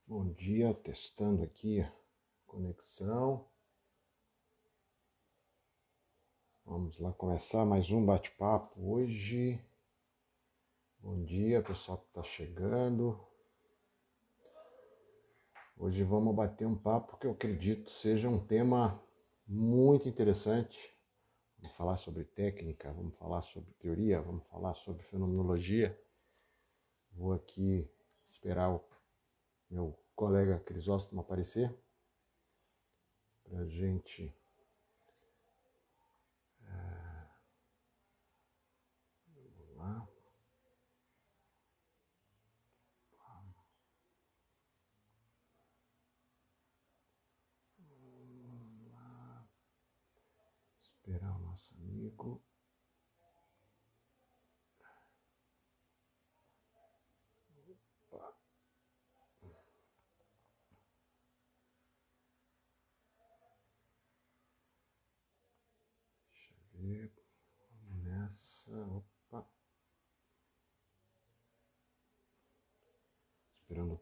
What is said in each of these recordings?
Bom dia, testando aqui a conexão. Vamos lá começar mais um bate-papo hoje. Bom dia, pessoal que está chegando. Hoje vamos bater um papo que eu acredito seja um tema muito interessante. Vamos falar sobre técnica, vamos falar sobre teoria, vamos falar sobre fenomenologia. Vou aqui esperar o meu colega Crisóstomo aparecer para a gente lá. Esperar o nosso amigo. Deixa eu ver. Vamos nessa. Opa. Esperando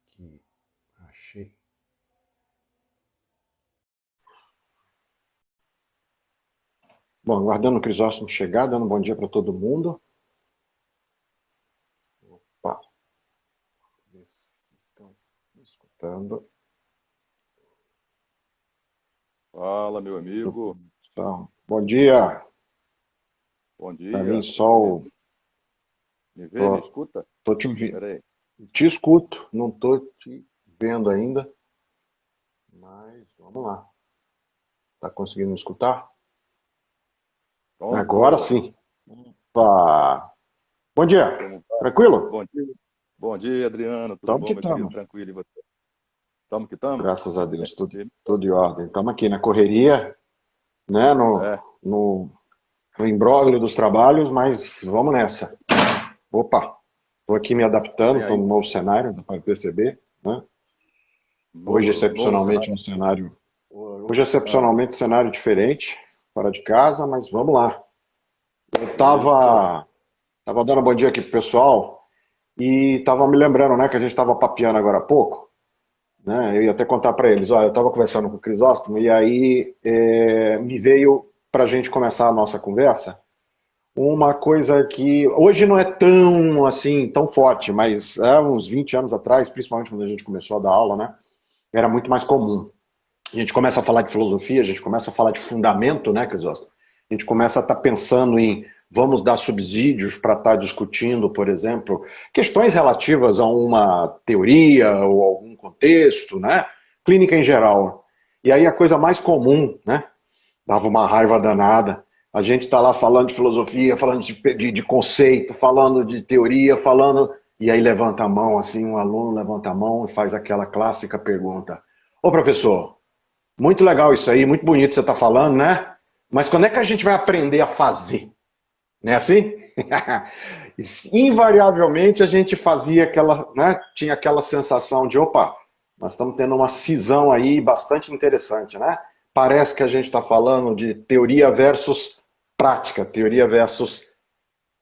aqui. Achei. Bom, aguardando o Crisóstomo chegar, dando um bom dia para todo mundo. Opa, ver se estão me escutando. Fala, meu amigo. Então, bom dia. Bom Para mim, dia. Você sol. me vê, me Tô, escuta? tô te ouvindo. Espera aí. Te escuto, não tô te vendo ainda, mas vamos lá. Tá conseguindo me escutar? Agora Pronto. sim. Opa. Bom dia. Como vai? Tranquilo? Bom dia. Bom dia, Adriano. Tudo Tamo bom, que meu querido? tamo. Tranquilo, e você? Tamo que tamo? Graças a Deus, É, tudo em ordem. Estamos aqui na correria, né? é, No imbróglio dos trabalhos, mas vamos nessa. Opa, estou aqui me adaptando tem para aí um novo cenário, dá para perceber, né? Hoje, novo excepcionalmente, cenário. um cenário. Hoje, excepcionalmente, um cenário diferente, fora de casa, mas vamos lá. Eu Isso. tava dando um bom dia aqui pro pessoal e tava me lembrando, né, que a gente tava papeando agora há pouco, né? Eu ia até contar para eles, olha, eu tava conversando com o Crisóstomo e aí me veio para a gente começar a nossa conversa uma coisa que hoje não é tão assim, tão forte, mas uns 20 anos atrás, principalmente quando a gente começou a dar aula, né, era muito mais comum. A gente começa a falar de filosofia, a gente começa a falar de fundamento, né, Crisóstomo? A gente começa a estar pensando em vamos dar subsídios para estar discutindo, por exemplo, questões relativas a uma teoria ou algum contexto, né? Clínica em geral. E aí a coisa mais comum, né? Dava uma raiva danada. A gente está lá falando de filosofia, falando de conceito, falando de teoria, falando. E aí levanta a mão, assim, um aluno levanta a mão e faz aquela clássica pergunta: Ô professor, muito legal isso aí, muito bonito você está falando, né? Mas quando é que a gente vai aprender a fazer? Não é assim? Invariavelmente a gente fazia aquela, né? Tinha aquela sensação de, opa, nós estamos tendo uma cisão aí bastante interessante, né? Parece que a gente está falando de teoria versus prática, teoria versus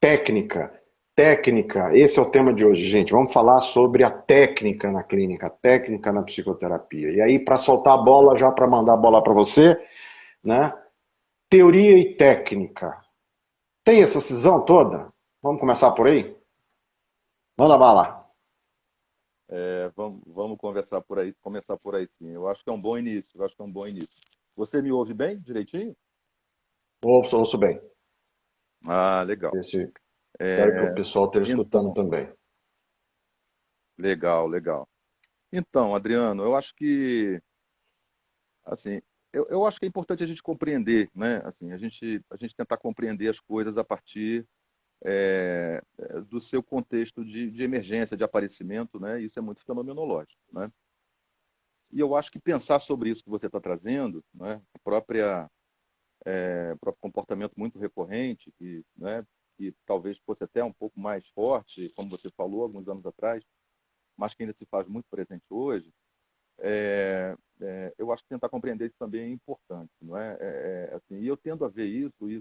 técnica. Técnica, esse é o tema de hoje, gente. Vamos falar sobre a técnica na clínica, a técnica na psicoterapia. E aí, para soltar a bola, já para mandar a bola para você, né? Teoria e técnica. Tem essa cisão toda? Vamos começar por aí? Manda bala. Vamos conversar por aí, começar por aí sim. Eu acho que é um bom início. Eu acho que é um bom início. Você me ouve bem, direitinho? Ouço bem. Ah, legal. Espero que o É, pessoal esteja escutando então, também. legal, legal. Então, Adriano, eu acho que assim, eu acho que é importante a gente compreender, né? Assim, a gente tentar compreender as coisas a partir do seu contexto de emergência, de aparecimento, né? Isso é muito fenomenológico, né? E eu acho que pensar sobre isso que você está trazendo, né? O próprio comportamento muito recorrente, que talvez fosse até um pouco mais forte, como você falou alguns anos atrás, mas que ainda se faz muito presente hoje, eu acho que tentar compreender isso também é importante, não é? Assim, e eu tendo a ver isso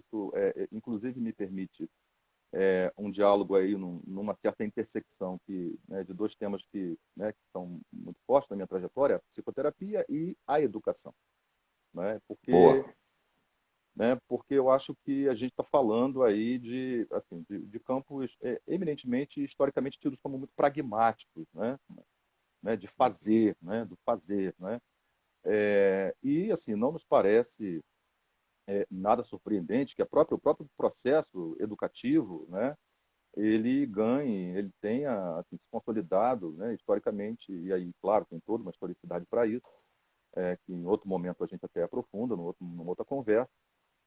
inclusive me permite um diálogo aí numa certa intersecção né, de dois temas que são muito fortes na minha trajetória, a psicoterapia e a educação. Né? Boa. Porque eu acho que a gente está falando aí assim, de campos eminentemente, historicamente, tidos como muito pragmáticos, de fazer, do fazer. E, assim, não nos parece nada surpreendente que o próprio processo educativo, ele tenha assim, se consolidado, historicamente, e aí, claro, tem toda uma historicidade para isso, que em outro momento a gente até aprofunda, numa outra conversa,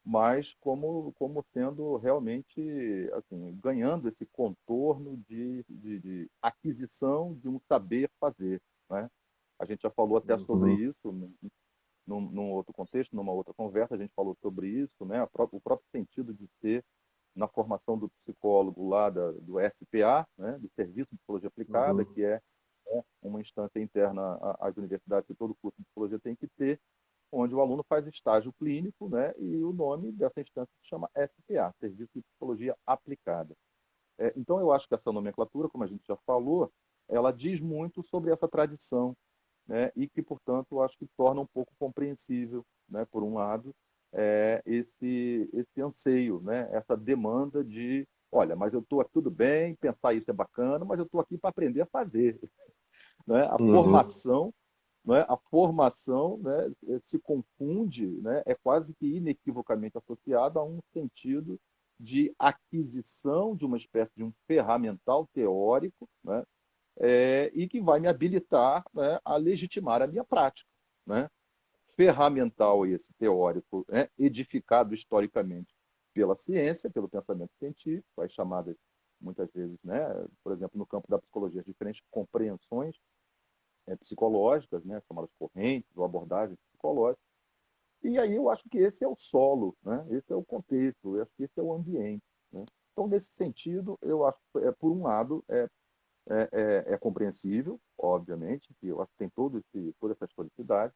mas como sendo realmente, assim, ganhando esse contorno de aquisição de um saber fazer. A gente já falou até sobre Uhum. isso num outro contexto, numa outra conversa, a gente falou sobre isso, o próprio sentido de ser na formação do psicólogo lá do SPA, do Serviço de Psicologia Aplicada, Uhum. que é uma instância interna às universidades que todo curso de psicologia tem que ter, onde o aluno faz estágio clínico, e o nome dessa instância se chama SPA, Serviço de Psicologia Aplicada. Então, eu acho que essa nomenclatura, como a gente já falou, ela diz muito sobre essa tradição, e que, portanto, eu acho que torna um pouco compreensível, por um lado, esse anseio, essa demanda de, olha, mas eu estou aqui tudo bem, pensar isso é bacana, mas eu estou aqui para aprender a fazer. A Uhum. formação, a formação se confunde, é quase que inequivocamente associada a um sentido de aquisição de uma espécie de um ferramental teórico, e que vai me habilitar, a legitimar a minha prática. Ferramental esse teórico, edificado historicamente pela ciência, pelo pensamento científico, as chamadas, muitas vezes, por exemplo, no campo da psicologia, diferentes compreensões psicológicas, chamadas correntes ou abordagens psicológicas. E aí eu acho que esse é o solo, esse é o contexto, eu acho que esse é o ambiente. Então, nesse sentido, eu acho que, por um lado, é compreensível, obviamente, que eu acho que tem toda essa historicidade.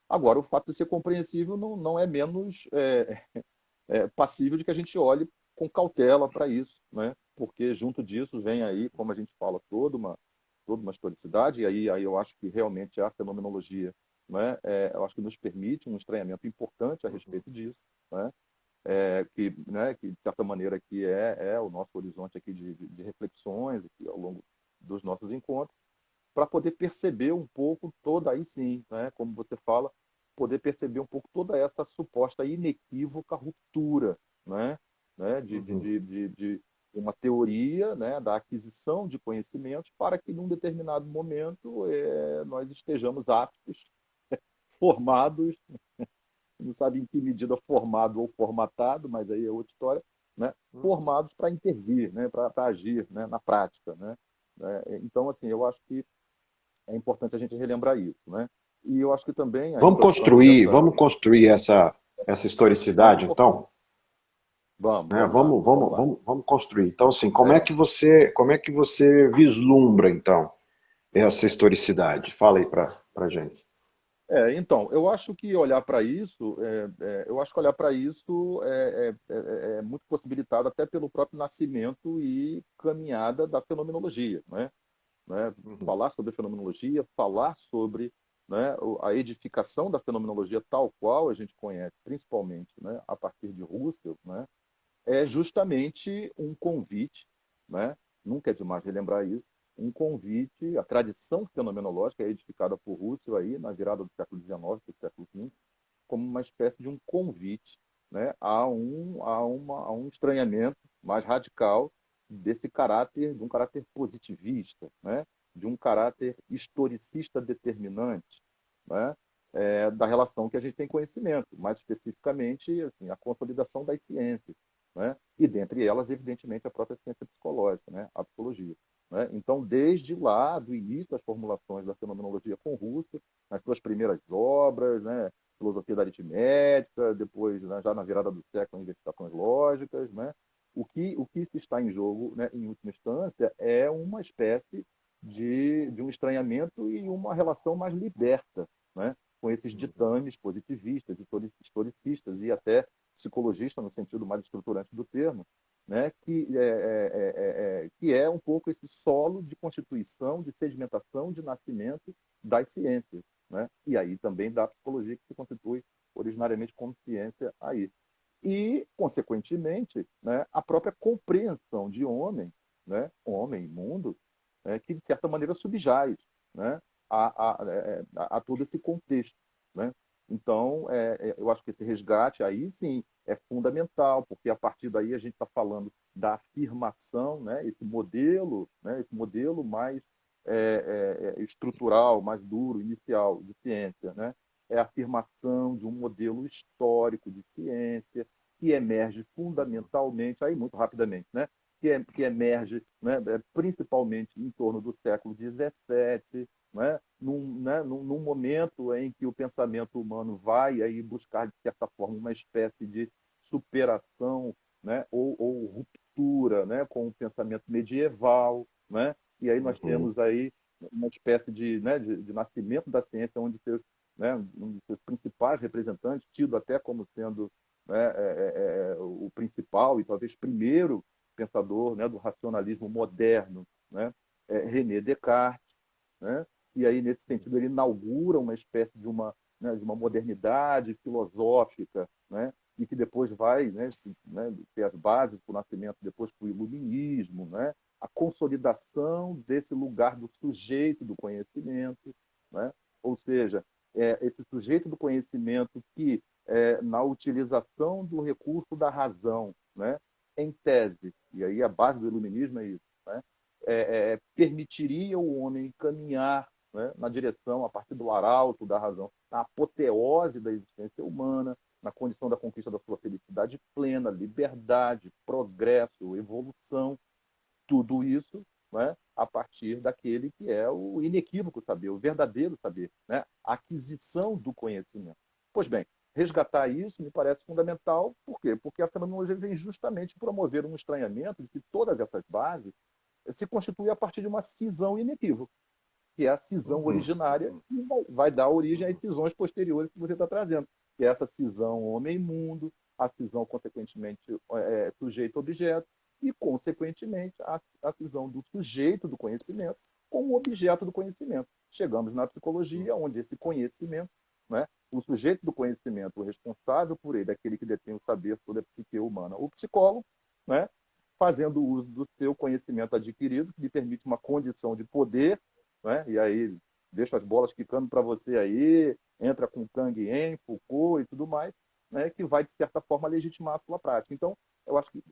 Agora, o fato de ser compreensível não é menos passível de que a gente olhe com cautela para isso, porque junto disso vem aí, como a gente fala, toda uma historicidade, e aí eu acho que realmente a fenomenologia, eu acho que nos permite um estranhamento importante a Uhum. respeito disso, que de certa maneira aqui é o nosso horizonte aqui de reflexões aqui ao longo dos nossos encontros, para poder perceber um pouco toda, aí sim, como você fala, poder perceber um pouco toda essa suposta inequívoca ruptura, Uhum. de uma teoria, da aquisição de conhecimentos para que, num determinado momento, nós estejamos aptos, formados, não sabe em que medida formado ou formatado, mas aí é outra história, Uhum. formados para intervir, para agir, na prática. Então, assim, eu acho que é importante a gente relembrar isso. E eu acho que também a introdução dessa. Vamos construir essa historicidade, Vamos, então, né? vamos lá, vamos lá. Vamos construir. Então, assim, É, como é que você vislumbra, então, essa historicidade? Fala aí para gente. então, eu acho que olhar para isso, é muito possibilitado até pelo próprio nascimento e caminhada da fenomenologia, Uhum. Falar sobre fenomenologia, falar sobre, a edificação da fenomenologia tal qual a gente conhece, principalmente, a partir de Russell, é justamente um convite, nunca é demais relembrar isso, um convite, a tradição fenomenológica é edificada por Russell aí, na virada do século XIX para o século XX, como uma espécie de um convite, a um estranhamento mais radical de um caráter positivista, de um caráter historicista determinante, da relação que a gente tem conhecimento, mais especificamente assim, a consolidação das ciências, e dentre elas, evidentemente, a própria ciência psicológica, a psicologia. Então, desde lá, do início das formulações da fenomenologia com Russell, nas suas primeiras obras, filosofia da aritmética, depois, já na virada do século, investigações lógicas, o que se está em jogo, em última instância, é uma espécie de um estranhamento e uma relação mais liberta, com esses Uhum. ditames positivistas, historicistas e até psicologistas, no sentido mais estruturante do termo, que que é um pouco esse solo de constituição, de sedimentação, de nascimento das ciências, né? E aí também da psicologia, que se constitui originariamente como ciência aí. E, consequentemente, né, a própria compreensão de homem, né, homem, mundo, que de certa maneira subjaz, né, a todo esse contexto, né? Então, eu acho que esse resgate aí sim é fundamental, porque a partir daí a gente está falando da afirmação, né, esse modelo mais estrutural, mais duro, inicial de ciência, né? É a afirmação de um modelo histórico de ciência que emerge fundamentalmente, aí muito rapidamente, né? Que emerge, né, principalmente em torno do século XVII, num momento em que o pensamento humano vai aí buscar, de certa forma, uma espécie de superação, né, ou ruptura, né, com o pensamento medieval, né? E aí nós temos aí uma espécie de nascimento da ciência, onde seus, né, um dos seus principais representantes, tido até como sendo, né, o principal e talvez primeiro pensador, né, do racionalismo moderno, né, René Descartes, né? E aí, nesse sentido, ele inaugura uma espécie de uma modernidade filosófica, né? E que depois vai, ter as bases para o nascimento, depois para o iluminismo, né? A consolidação desse lugar do sujeito do conhecimento, né? Ou seja, esse sujeito do conhecimento que, na utilização do recurso da razão, né? Em tese, e aí a base do iluminismo é isso, né? Permitiria o homem caminhar, né, na direção, a partir do arauto da razão, na apoteose da existência humana, na condição da conquista da sua felicidade plena, liberdade, progresso, evolução, tudo isso, né, a partir daquele que é o inequívoco saber, o verdadeiro saber, né, a aquisição do conhecimento. Pois bem, resgatar isso me parece fundamental. Por quê? Porque a fenomenologia vem justamente promover um estranhamento de que todas essas bases se constituem a partir de uma cisão inequívoca, que é a cisão originária, que vai dar origem às cisões posteriores que você está trazendo, que é essa cisão homem-mundo, a cisão, consequentemente, sujeito-objeto, e, consequentemente, a cisão do sujeito do conhecimento com o objeto do conhecimento. Chegamos na psicologia, onde esse conhecimento, né, o sujeito do conhecimento, o responsável por ele, aquele que detém o saber sobre a psique humana, o psicólogo, né, fazendo uso do seu conhecimento adquirido, que lhe permite uma condição de poder, né? E aí deixa as bolas quicando para você aí, entra com Kang, Foucault e tudo mais, né? Que vai, de certa forma, legitimar a sua prática. Então, eu acho que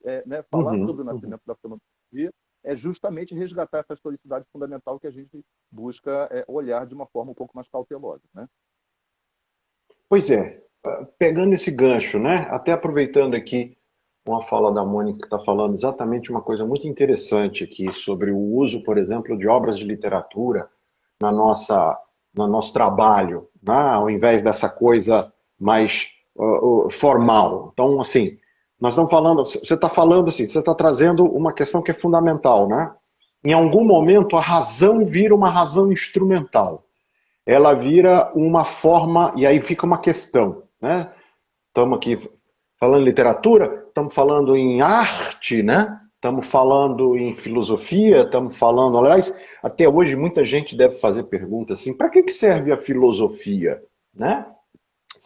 falar sobre o nascimento da fenomenologia é justamente resgatar essa historicidade fundamental que a gente busca olhar de uma forma um pouco mais cautelosa, né? Pois é, pegando esse gancho, né? Até aproveitando aqui uma fala da Mônica, que está falando exatamente uma coisa muito interessante aqui sobre o uso, por exemplo, de obras de literatura no nosso trabalho, né? Ao invés dessa coisa mais formal. Então, assim, nós estamos falando, você está falando assim, você está trazendo uma questão que é fundamental, né? Em algum momento a razão vira uma razão instrumental. Ela vira uma forma, e aí fica uma questão, né? Estamos aqui falando em literatura, estamos falando em arte, né? Estamos falando em filosofia, estamos falando, aliás, até hoje muita gente deve fazer perguntas assim, para que serve a filosofia, né?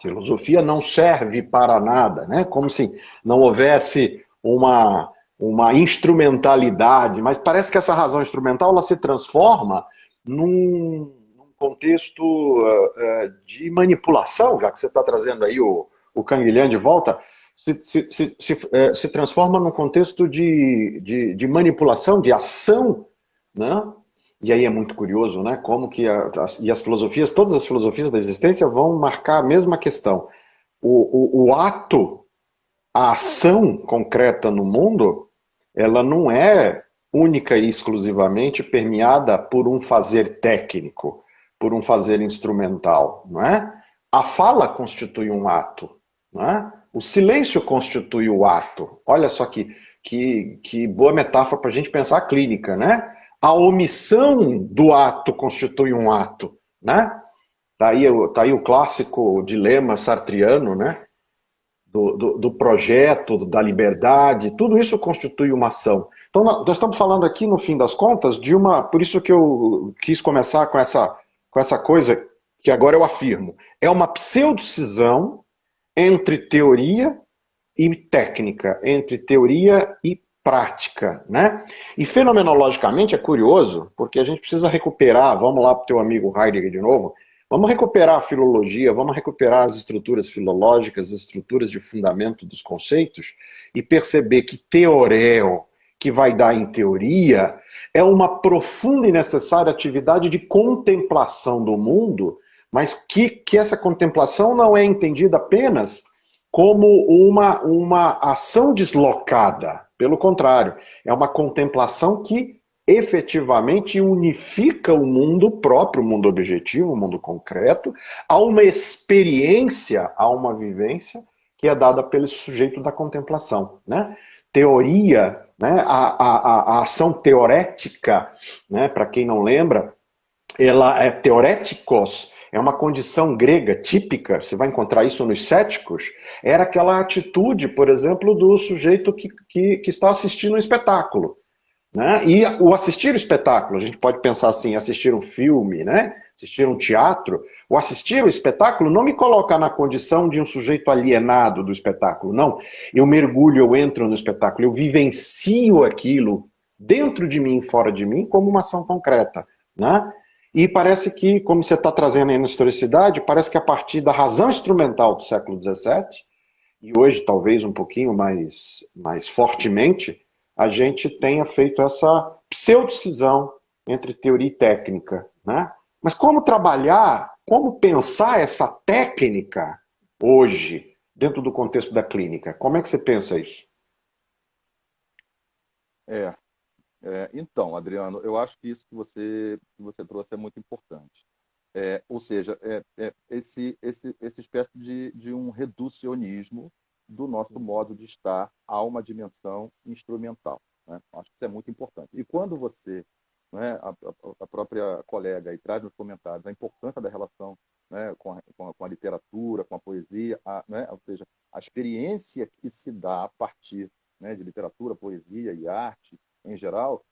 Filosofia não serve para nada, né? Como se não houvesse uma instrumentalidade, mas parece que essa razão instrumental ela se transforma num contexto de manipulação, já que você está trazendo aí o Canguilhã de volta, se transforma num contexto de manipulação, de ação, né? E aí é muito curioso, né? Como que as filosofias, todas as filosofias da existência vão marcar a mesma questão. O ato, a ação concreta no mundo, ela não é única e exclusivamente permeada por um fazer técnico, por um fazer instrumental, não é? A fala constitui um ato, não é? O silêncio constitui o ato. Olha só que boa metáfora para a gente pensar a clínica, né? A omissão do ato constitui um ato, né? Tá aí o clássico dilema sartriano, né? do projeto, da liberdade, tudo isso constitui uma ação. Então, nós estamos falando aqui, no fim das contas, de uma. Por isso que eu quis começar com essa coisa que agora eu afirmo. É uma pseudocisão entre teoria e técnica, entre teoria e prática, né? E fenomenologicamente é curioso, porque a gente precisa recuperar, vamos lá para o teu amigo Heidegger de novo, vamos recuperar a filologia, vamos recuperar as estruturas filológicas, as estruturas de fundamento dos conceitos e perceber que teoreo, que vai dar em teoria, é uma profunda e necessária atividade de contemplação do mundo, mas que essa contemplação não é entendida apenas como uma ação deslocada. Pelo contrário, é uma contemplação que efetivamente unifica o mundo próprio, o mundo objetivo, o mundo concreto, a uma experiência, a uma vivência que é dada pelo sujeito da contemplação. Né? Teoria, né? A ação teorética, né? Para quem não lembra, ela é teoréticos, é uma condição grega típica, você vai encontrar isso nos céticos, era aquela atitude, por exemplo, do sujeito que está assistindo um espetáculo. Né? E o assistir o espetáculo, a gente pode pensar assim, assistir um filme, né? Assistir um teatro, o assistir o espetáculo não me coloca na condição de um sujeito alienado do espetáculo, não. Eu mergulho, eu entro no espetáculo, eu vivencio aquilo dentro de mim e fora de mim como uma ação concreta. Né? E parece que, como você está trazendo aí na historicidade, parece que a partir da razão instrumental do século XVII, e hoje talvez um pouquinho mais fortemente, a gente tenha feito essa pseudocisão entre teoria e técnica. Né? Mas como trabalhar, como pensar essa técnica hoje, dentro do contexto da clínica? Como é que você pensa isso? É, então, Adriano, eu acho que isso que você trouxe é muito importante. Ou seja, esse espécie de um reducionismo do nosso modo de estar a uma dimensão instrumental. Né? Acho que isso é muito importante. E quando você, né, a própria colega aí traz nos comentários a importância da relação, né, com a literatura, com a poesia, né, ou seja, a experiência que se dá a partir, né, de literatura, poesia e arte em geral,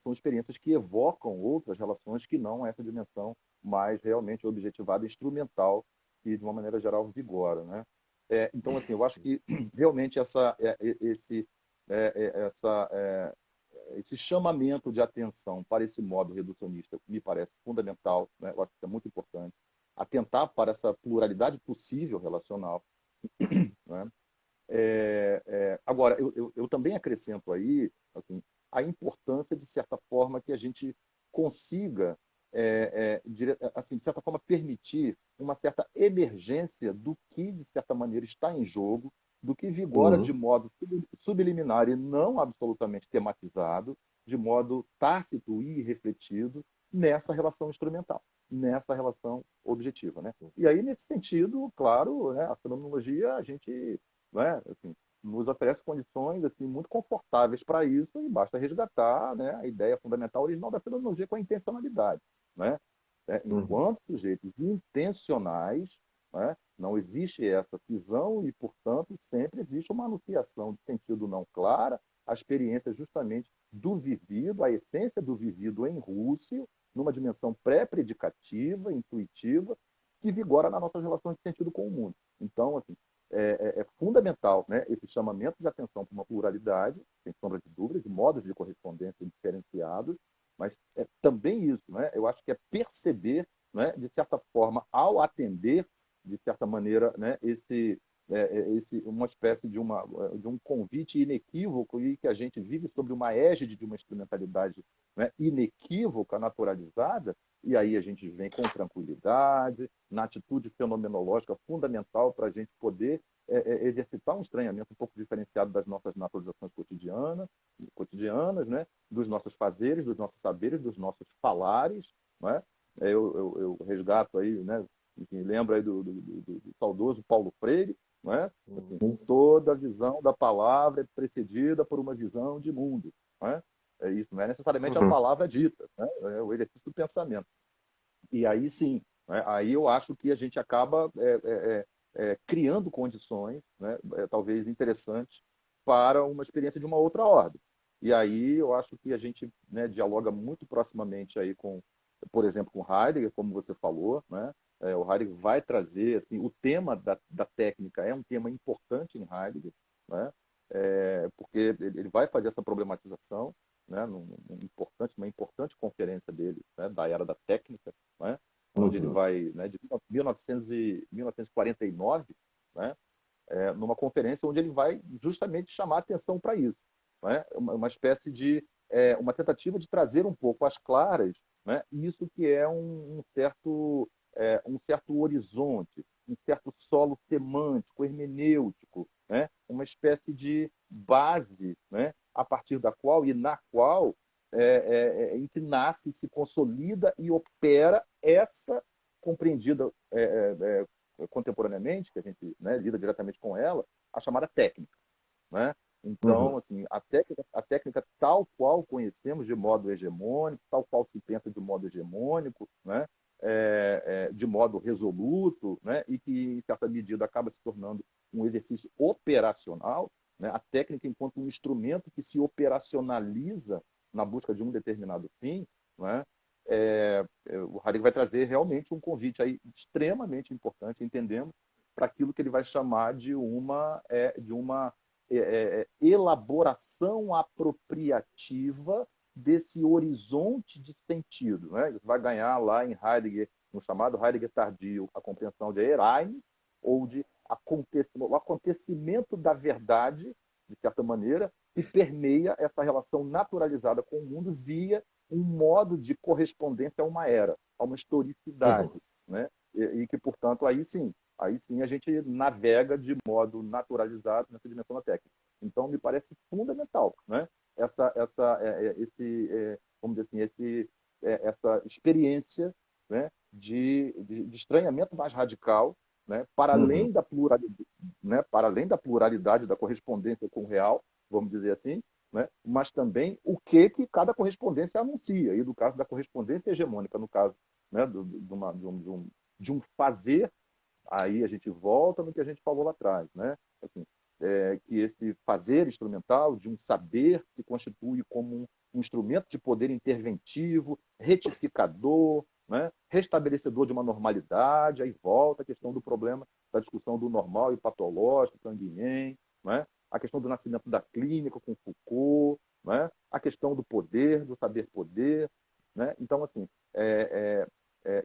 são experiências que evocam outras relações que não essa dimensão mais realmente objetivada, instrumental, que de uma maneira geral vigora, né? Então, assim, eu acho que realmente essa, esse chamamento de atenção para esse modo reducionista me parece fundamental, né? Eu acho que é muito importante. Atentar para essa pluralidade possível relacional, né? Agora, eu também acrescento aí assim, a importância, de certa forma, que a gente consiga, assim, de certa forma, permitir uma certa emergência do que, de certa maneira, está em jogo, do que vigora de Uhum. modo subliminar e não absolutamente tematizado, de modo tácito e refletido, nessa relação instrumental, nessa relação objetiva. Né? E aí, nesse sentido, claro, né, a fenomenologia, a gente, né, assim, nos oferece condições assim, muito confortáveis para isso e basta resgatar, né, a ideia fundamental original da fenomenologia com a intencionalidade. Né? Uhum. Enquanto sujeitos intencionais, né, não existe essa cisão e, portanto, sempre existe uma anunciação de sentido não clara, a experiência justamente do vivido, a essência do vivido em Rússio, numa dimensão pré-predicativa, intuitiva, que vigora nas nossas relações de sentido com o mundo. Então, assim, é fundamental, né, esse chamamento de atenção para uma pluralidade, sem sombra de dúvida, de modos de correspondência diferenciados, mas é também isso, né, eu acho que é perceber, né, de certa forma, ao atender, de certa maneira, né, uma espécie de um convite inequívoco e que a gente vive sobre uma égide de uma instrumentalidade, né, inequívoca, naturalizada, e aí a gente vem com tranquilidade, na atitude fenomenológica fundamental para a gente poder exercitar um estranhamento um pouco diferenciado das nossas naturalizações cotidianas, né? Dos nossos fazeres, dos nossos saberes, dos nossos falares. Né? Eu resgato aí, né? Enfim, lembro aí do saudoso Paulo Freire, né? Assim, Uhum. toda visão da palavra é precedida por uma visão de mundo. Né? É isso, não é necessariamente a Uhum. palavra dita, né? É o exercício do pensamento. E aí sim, né? Aí eu acho que a gente acaba criando condições, né, talvez interessantes, para uma experiência de uma outra ordem. E aí eu acho que a gente, né, dialoga muito proximamente aí com, por exemplo, com Heidegger, como você falou, né? O Heidegger vai trazer, assim, o tema da técnica é um tema importante em Heidegger, né? Porque ele vai fazer essa problematização, né? Uma importante conferência dele, né? Da era da técnica, né? Onde ele Uhum. vai, né, de 1949, né? Numa conferência onde ele vai justamente chamar atenção para isso, né? Uma espécie de uma tentativa de trazer um pouco às claras, né? Isso que é um certo horizonte, um certo solo semântico, hermenêutico, né? Uma espécie de base, né? A partir da qual e na qual em que nasce, se consolida e opera essa compreendida contemporaneamente, que a gente, né, lida diretamente com ela, a chamada técnica, né? Então, Uhum. assim, a técnica tal qual conhecemos de modo hegemônico, tal qual se pensa de modo hegemônico, né? De modo resoluto, né? E que, em certa medida, acaba se tornando um exercício operacional, né? A técnica enquanto um instrumento que se operacionaliza na busca de um determinado fim, né? O Harari vai trazer realmente um convite aí extremamente importante, entendemos, para aquilo que ele vai chamar de uma elaboração apropriativa desse horizonte de sentido. Né? Isso vai ganhar lá em Heidegger, no chamado Heidegger tardio, a compreensão de Ereignis, ou de o acontecimento da verdade, de certa maneira, que permeia essa relação naturalizada com o mundo via um modo de correspondência a uma era, a uma historicidade, Uhum. né? E que, portanto, aí sim a gente navega de modo naturalizado nessa dimensão da técnica. Então, me parece fundamental, né? Vamos dizer assim, essa experiência, né? De estranhamento mais radical, né? Uhum. Para além da pluralidade da correspondência com o real, vamos dizer assim, né? Mas também o que cada correspondência anuncia. E do caso da correspondência hegemônica, no caso, né? De um fazer, aí a gente volta no que a gente falou lá atrás, né? Assim, que esse fazer instrumental de um saber se constitui como um instrumento de poder interventivo, retificador, né? Restabelecedor de uma normalidade, aí volta a questão do problema da discussão do normal e patológico, Canguilhem, né? A questão do nascimento da clínica com Foucault, né? A questão do poder, do saber-poder, né? Então, assim,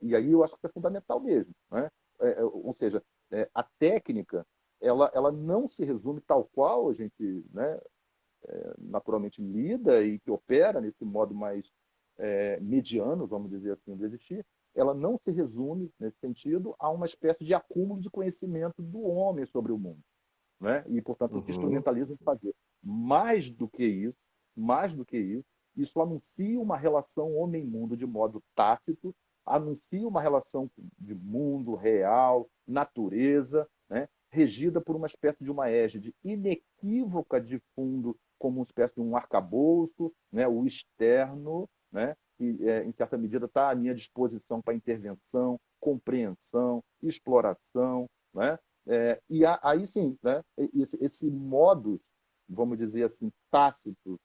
e aí eu acho que isso é fundamental mesmo, né? Ou seja, a técnica ela não se resume tal qual a gente, né, naturalmente lida e que opera nesse modo mais mediano, vamos dizer assim, de existir, ela não se resume, nesse sentido, a uma espécie de acúmulo de conhecimento do homem sobre o mundo, né? E, portanto, o que Uhum. instrumentalismo fazer. Mais do que isso anuncia uma relação homem-mundo de modo tácito, anuncia uma relação de mundo real, natureza, né? Regida por uma espécie de uma égide inequívoca de fundo, como uma espécie de um arcabouço, né? O externo, né? Que, em certa medida, está à minha disposição para intervenção, compreensão, exploração, né? E aí sim, né, esse modo, vamos dizer assim, tácito,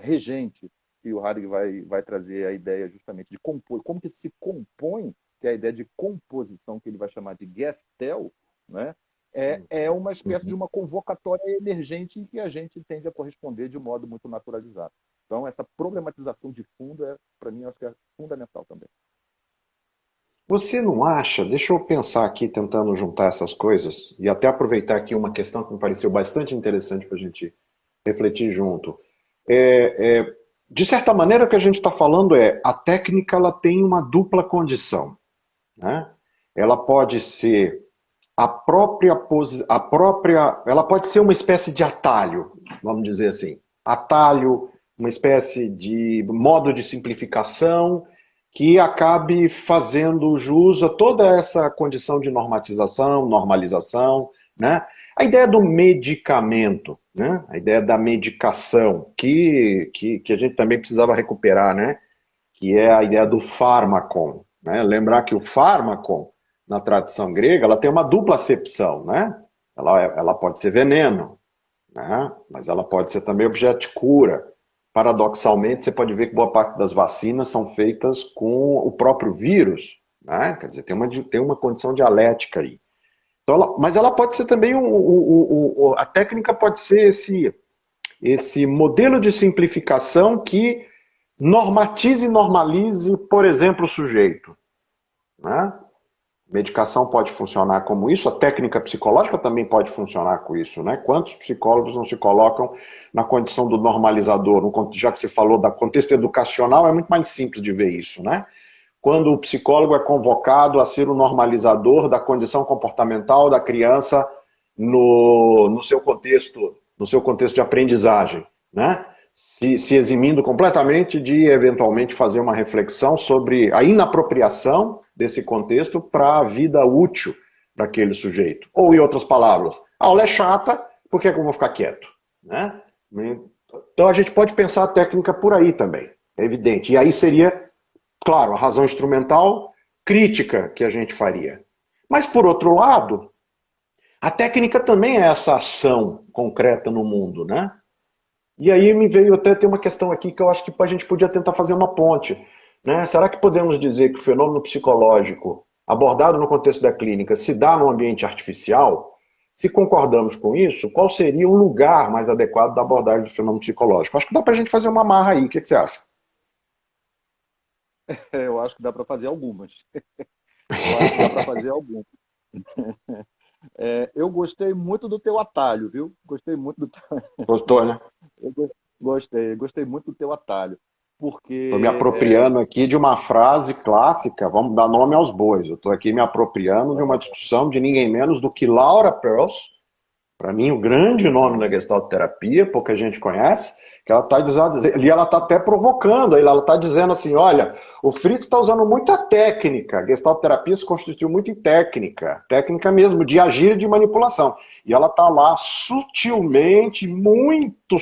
regente, que o Heidegger vai trazer a ideia justamente de compor, como que se compõe, que é a ideia de composição, que ele vai chamar de gestel, né, é uma espécie de Uhum. uma convocatória emergente em que a gente tende a corresponder de modo muito naturalizado. Então, essa problematização de fundo, para mim, acho que é fundamental também. Você não acha? Deixa eu pensar aqui, tentando juntar essas coisas, e até aproveitar aqui uma questão que me pareceu bastante interessante para a gente refletir junto. De certa maneira, o que a gente está falando é a técnica ela tem uma dupla condição, né? Ela pode ser ela pode ser uma espécie de atalho, vamos dizer assim, atalho, uma espécie de modo de simplificação que acabe fazendo jus a toda essa condição de normatização, normalização, né? A ideia do medicamento, né? A ideia da medicação, que a gente também precisava recuperar, né? Que é a ideia do fármacon, né? Lembrar que o fármacon na tradição grega, ela tem uma dupla acepção, né? Ela pode ser veneno, né? Mas ela pode ser também objeto de cura. Paradoxalmente, você pode ver que boa parte das vacinas são feitas com o próprio vírus, né? Quer dizer, tem uma condição dialética aí. Então, mas ela pode ser também a técnica pode ser esse modelo de simplificação que normatize e normalize, por exemplo, o sujeito, né? Medicação pode funcionar como isso, a técnica psicológica também pode funcionar com isso, né? Quantos psicólogos não se colocam na condição do normalizador? Já que você falou da contexto educacional, é muito mais simples de ver isso, né? Quando o psicólogo é convocado a ser o normalizador da condição comportamental da criança no seu contexto de aprendizagem, né? Se eximindo completamente de, eventualmente, fazer uma reflexão sobre a inapropriação desse contexto para a vida útil daquele sujeito. Ou, em outras palavras, a aula é chata, por que eu vou ficar quieto? Né? Então, a gente pode pensar a técnica por aí também, é evidente. E aí seria, claro, a razão instrumental crítica que a gente faria. Mas, por outro lado, a técnica também é essa ação concreta no mundo, né? E aí me veio até ter uma questão aqui que eu acho que a gente podia tentar fazer uma ponte, né? Será que podemos dizer que o fenômeno psicológico abordado no contexto da clínica se dá no ambiente artificial? Se concordamos com isso, qual seria o lugar mais adequado da abordagem do fenômeno psicológico? Acho que dá para a gente fazer uma amarra aí. O que você acha? Eu acho que dá para fazer algumas. Eu acho que dá para fazer algumas. Eu gostei muito do teu atalho, viu? Gostei muito do teu... Gostou, né? Eu gostei muito do teu atalho, Estou me porque apropriando aqui de uma frase clássica, vamos dar nome aos bois. Eu estou aqui me apropriando de uma discussão de ninguém menos do que Laura Pearls, para mim, o grande nome da Gestalt terapia, pouca gente conhece, que ela está dizendo, e ela está até provocando, ela está dizendo assim, olha, o Fritz está usando muita técnica, a Gestalt terapia se constituiu muito em técnica, técnica mesmo, de agir e de manipulação. E ela está lá sutilmente, muito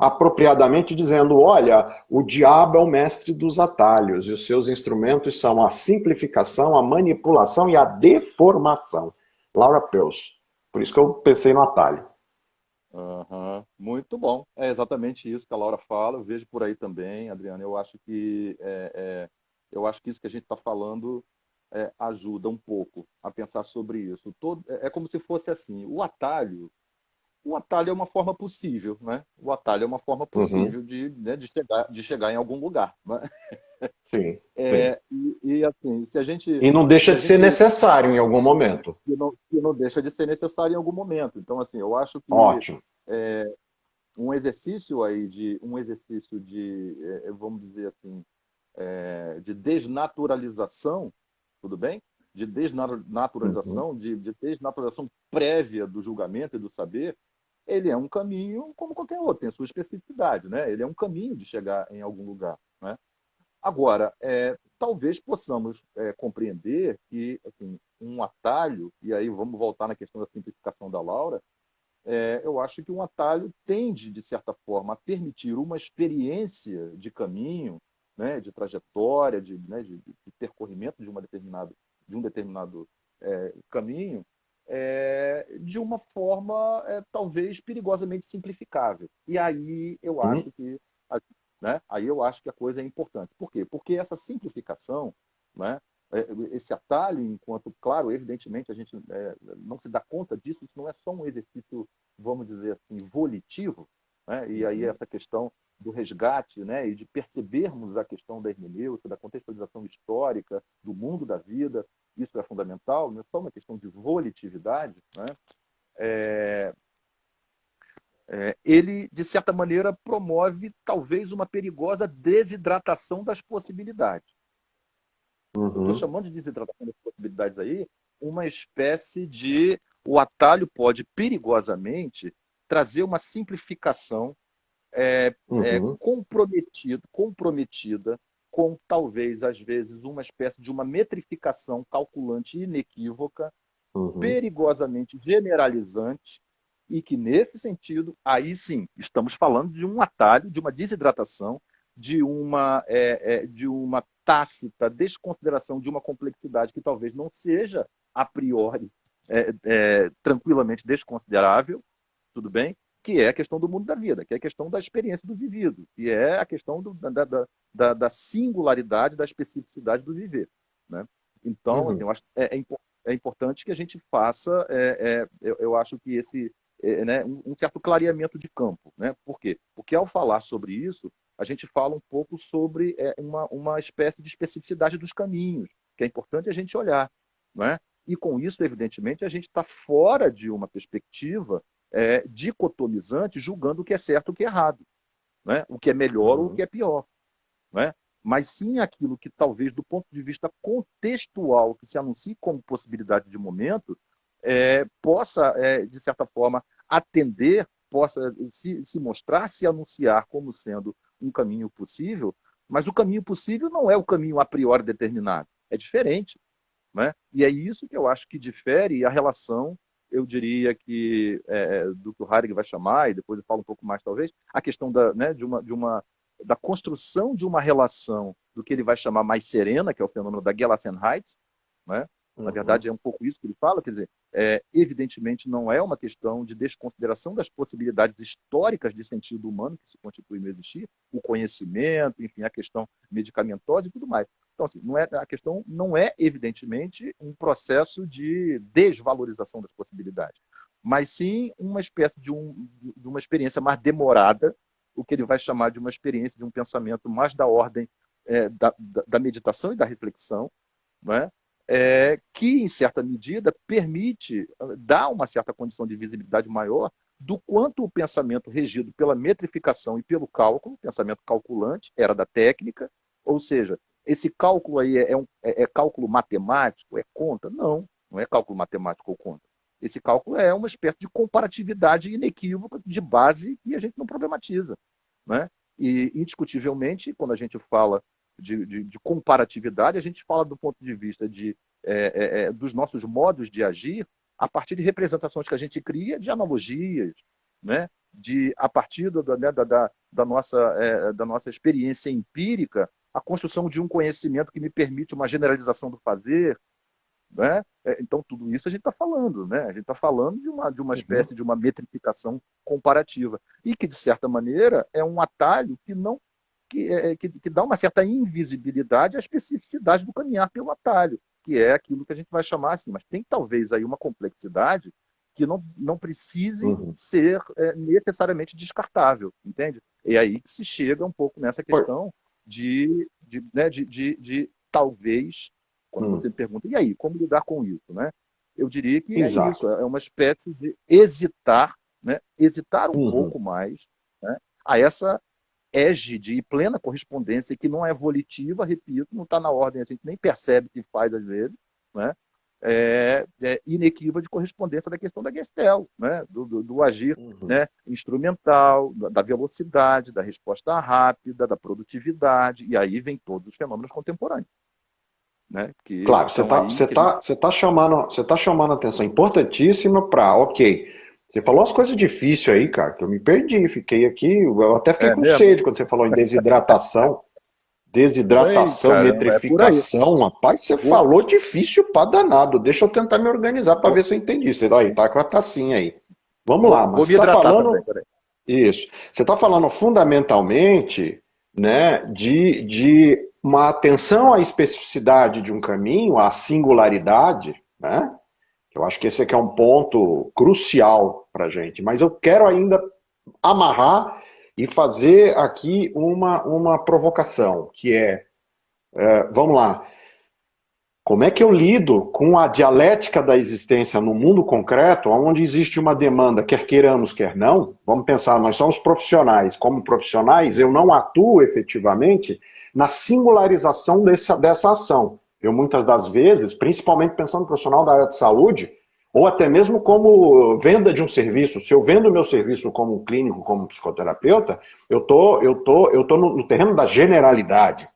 apropriadamente dizendo, olha, o diabo é o mestre dos atalhos, e os seus instrumentos são a simplificação, a manipulação e a deformação. Laura Pearls. Por isso que eu pensei no atalho. aham, muito bom. É exatamente isso que a Laura fala. Eu vejo por aí também, Adriana. Eu acho que isso que a gente está falando ajuda um pouco a pensar sobre isso. É como se fosse assim. O atalho é uma forma possível, né? O atalho é uma forma Uhum. possível né, de chegar em algum lugar, né? Sim, sim. Assim, E não se deixa a de ser gente necessário em algum momento. que não deixa de ser necessário em algum momento. Então, assim, eu acho que Ótimo. um exercício de, vamos dizer assim, de desnaturalização, tudo bem? De Uhum. desnaturalização, de desnaturalização prévia do julgamento e do saber, ele é um caminho como qualquer outro, tem a sua especificidade, né? Ele é um caminho de chegar em algum lugar, né? Agora, talvez possamos compreender que assim, um atalho, e aí vamos voltar na questão da simplificação da Laura, eu acho que um atalho tende, de certa forma, a permitir uma experiência de caminho, né, de trajetória, de percorrimento de um determinado caminho, de uma forma talvez perigosamente simplificável. E aí eu Uhum. acho que né, aí eu acho que a coisa é importante. Por quê? Porque essa simplificação, né, esse atalho, enquanto, claro, evidentemente, a gente não se dá conta disso, isso não é só um exercício, vamos dizer assim, volitivo, né? E aí Uhum. essa questão do resgate, né, e de percebermos a questão da hermenêutica, da contextualização histórica, do mundo da vida, isso é fundamental, não é só uma questão de volitividade, né? Ele, de certa maneira, promove talvez uma perigosa desidratação das possibilidades. Eu estou Uhum. chamando de desidratação das possibilidades aí uma espécie de. O atalho pode perigosamente trazer uma simplificação Uhum. comprometida com talvez, às vezes, uma espécie de uma metrificação calculante inequívoca, Uhum. perigosamente generalizante, e que, nesse sentido, aí sim, estamos falando de um atalho, de uma desidratação, de uma tácita desconsideração de uma complexidade que talvez não seja, a priori, tranquilamente desconsiderável, tudo bem? Que é a questão do mundo da vida, que é a questão da experiência do vivido, que é a questão da singularidade, da especificidade do viver, né? Então, assim, eu acho que é importante que a gente faça, eu acho que né, um certo clareamento de campo, né? Por quê? Porque ao falar sobre isso, a gente fala um pouco sobre uma espécie de especificidade dos caminhos, que é importante a gente olhar, não é? E com isso, evidentemente, a gente está fora de uma perspectiva dicotomizante, julgando o que é certo e o que é errado, né? O que é melhor ou o que é pior, né? Mas sim aquilo que talvez, do ponto de vista contextual, que se anuncie como possibilidade de momento, possa, de certa forma, atender, possa se mostrar, se anunciar como sendo um caminho possível, mas o caminho possível não é o caminho a priori determinado, é diferente, né? E é isso que eu acho que difere a relação, eu diria que, do que o Heidegger vai chamar, e depois eu falo um pouco mais talvez, a questão né, da construção de uma relação do que ele vai chamar mais serena, que é o fenômeno da Gelassenheit, né? Na verdade, é um pouco isso que ele fala, quer dizer, evidentemente não é uma questão de desconsideração das possibilidades históricas de sentido humano que se constitui no existir, o conhecimento, enfim, a questão medicamentosa e tudo mais. Então, assim, a questão não é, evidentemente, um processo de desvalorização das possibilidades, mas sim uma espécie de uma experiência mais demorada, o que ele vai chamar de uma experiência de um pensamento mais da ordem da meditação e da reflexão, não é? Que, em certa medida, permite dar uma certa condição de visibilidade maior do quanto o pensamento regido pela metrificação e pelo cálculo, pensamento calculante, era da técnica, ou seja, esse cálculo aí é cálculo matemático, é conta? Não, não é cálculo matemático ou conta. Esse cálculo é uma espécie de comparatividade inequívoca de base que a gente não problematiza, né? E, indiscutivelmente, quando a gente fala de comparatividade, a gente fala do ponto de vista dos nossos modos de agir a partir de representações que a gente cria de analogias, né? A partir da nossa experiência empírica, a construção de um conhecimento que me permite uma generalização do fazer, né? Então, tudo isso a gente está falando, né? A gente está falando de uma espécie de uma metrificação comparativa e que, de certa maneira, é um atalho que dá uma certa invisibilidade à especificidade do caminhar pelo atalho, que é aquilo que a gente vai chamar assim, mas tem talvez aí uma complexidade que não precise ser necessariamente descartável, entende? E aí que se chega um pouco nessa questão de talvez, quando você me pergunta, e aí, como lidar com isso, né? Eu diria que é isso, é uma espécie de hesitar, né? Hesitar um pouco mais, né? A essa égide e plena correspondência que não é volitiva, repito, não está na ordem, a gente nem percebe que faz às vezes, né? Inequívoca de correspondência da questão da Gestel, né? do agir, né? Instrumental, da velocidade, da resposta rápida, da produtividade, e aí vem todos os fenômenos contemporâneos. Né? Claro, você tá chamando atenção importantíssima para, ok, você falou as coisas difíceis aí, cara, que eu me perdi, fiquei aqui, eu até fiquei com sede quando você falou em desidratação, cara, metrificação, rapaz, você falou difícil para danado, deixa eu tentar me organizar para ver se eu entendi, você aí, tá com a tacinha aí. Vamos lá, mas você está falando isso, você está falando fundamentalmente, né, de uma atenção à especificidade de um caminho, à singularidade, né? Eu acho que esse aqui é um ponto crucial para a gente, mas eu quero ainda amarrar e fazer aqui uma provocação, que vamos lá, como é que eu lido com a dialética da existência no mundo concreto, onde existe uma demanda, quer queiramos, quer não? Vamos pensar, nós somos profissionais, como profissionais, eu não atuo efetivamente na singularização dessa ação. Eu, muitas das vezes, principalmente pensando no profissional da área de saúde, ou até mesmo como venda de um serviço, se eu vendo o meu serviço como clínico, como psicoterapeuta, eu tô no terreno da generalidade.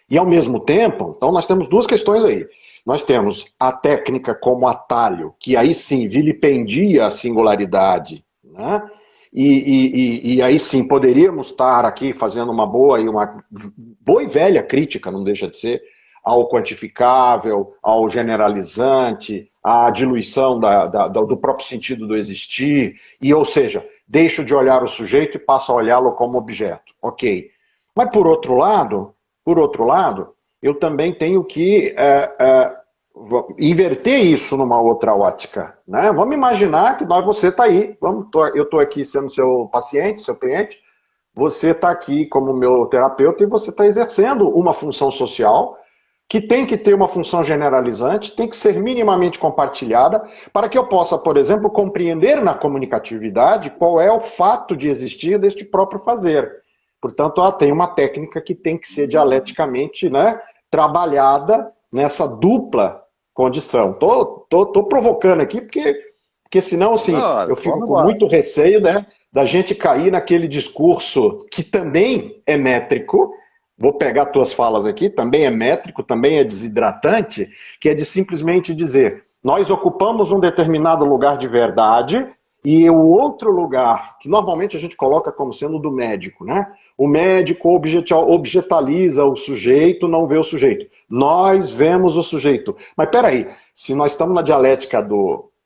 E, ao mesmo tempo, então nós temos duas questões aí. Nós temos a técnica como atalho, que aí sim vilipendia a singularidade, né? e aí sim, poderíamos estar aqui fazendo uma boa e velha crítica, não deixa de ser, ao quantificável, ao generalizante, à diluição do próprio sentido do existir, e ou seja, deixo de olhar o sujeito e passo a olhá-lo como objeto. Ok. Mas por outro lado, eu também tenho que inverter isso numa outra ótica, né? Vamos imaginar que você está aí, eu estou aqui sendo seu paciente, seu cliente, você está aqui como meu terapeuta e você está exercendo uma função social que tem que ter uma função generalizante, tem que ser minimamente compartilhada, para que eu possa, por exemplo, compreender na comunicatividade qual é o fato de existir deste próprio fazer. Portanto, tem uma técnica que tem que ser dialeticamente, né, trabalhada nessa dupla condição. Tô provocando aqui, porque senão, assim, Não, eu fico vamos com embora. muito receio, né, da gente cair naquele discurso que também é métrico. Vou pegar tuas falas aqui, também é métrico, também é desidratante, que é de simplesmente dizer, nós ocupamos um determinado lugar de verdade e o outro lugar, que normalmente a gente coloca como sendo do médico, né? O médico objetaliza o sujeito, não vê o sujeito. Nós vemos o sujeito. Mas peraí, se nós estamos na dialética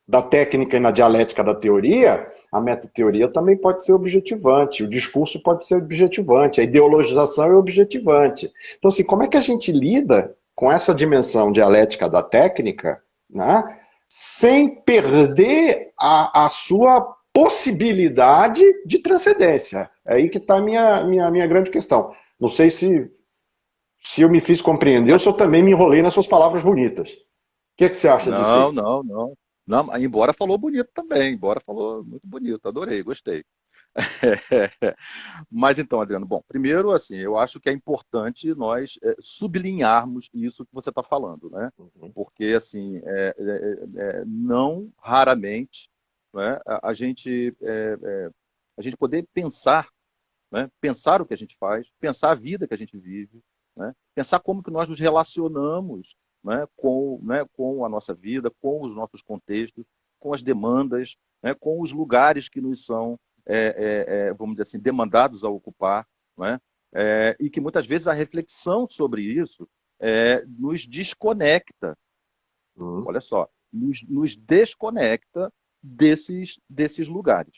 da técnica e na dialética da teoria, a metateoria também pode ser objetivante, o discurso pode ser objetivante, a ideologização é objetivante. Então, assim, como é que a gente lida com essa dimensão dialética da técnica, né, sem perder a sua possibilidade de transcendência? É aí que está a minha grande questão. Não sei se eu me fiz compreender ou se eu também me enrolei nas suas palavras bonitas. O que você acha disso Não, aí? não, não. Não, embora falou bonito também, embora falou muito bonito, adorei, gostei. Mas então, Adriano, bom, primeiro, assim, eu acho que é importante nós sublinharmos isso que você está falando, né? Uhum. Porque, assim, não raramente, né, a gente poder pensar, né, pensar o que a gente faz, pensar a vida que a gente vive, né, pensar como que nós nos relacionamos, né, com a nossa vida, com os nossos contextos, com as demandas, né, com os lugares que nos são vamos dizer assim, demandados a ocupar, né? E que muitas vezes a reflexão sobre isso nos desconecta, Uhum. olha só, nos desconecta desses lugares,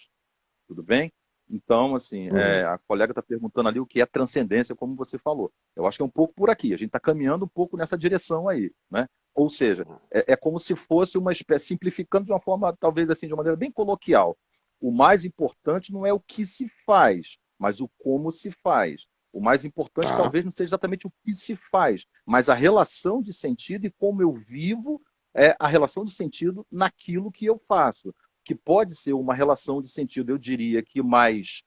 tudo bem? Então, assim, Uhum. a colega está perguntando ali o que é transcendência, como você falou. Eu acho que é um pouco por aqui, a gente está caminhando um pouco nessa direção aí, né? Ou seja, é como se fosse uma espécie, simplificando de uma forma, talvez assim, de uma maneira bem coloquial. O mais importante não é o que se faz, mas o como se faz. O mais importante Tá. talvez não seja exatamente o que se faz, mas a relação de sentido e como eu vivo a relação de sentido naquilo que eu faço, que pode ser uma relação de sentido, eu diria que mais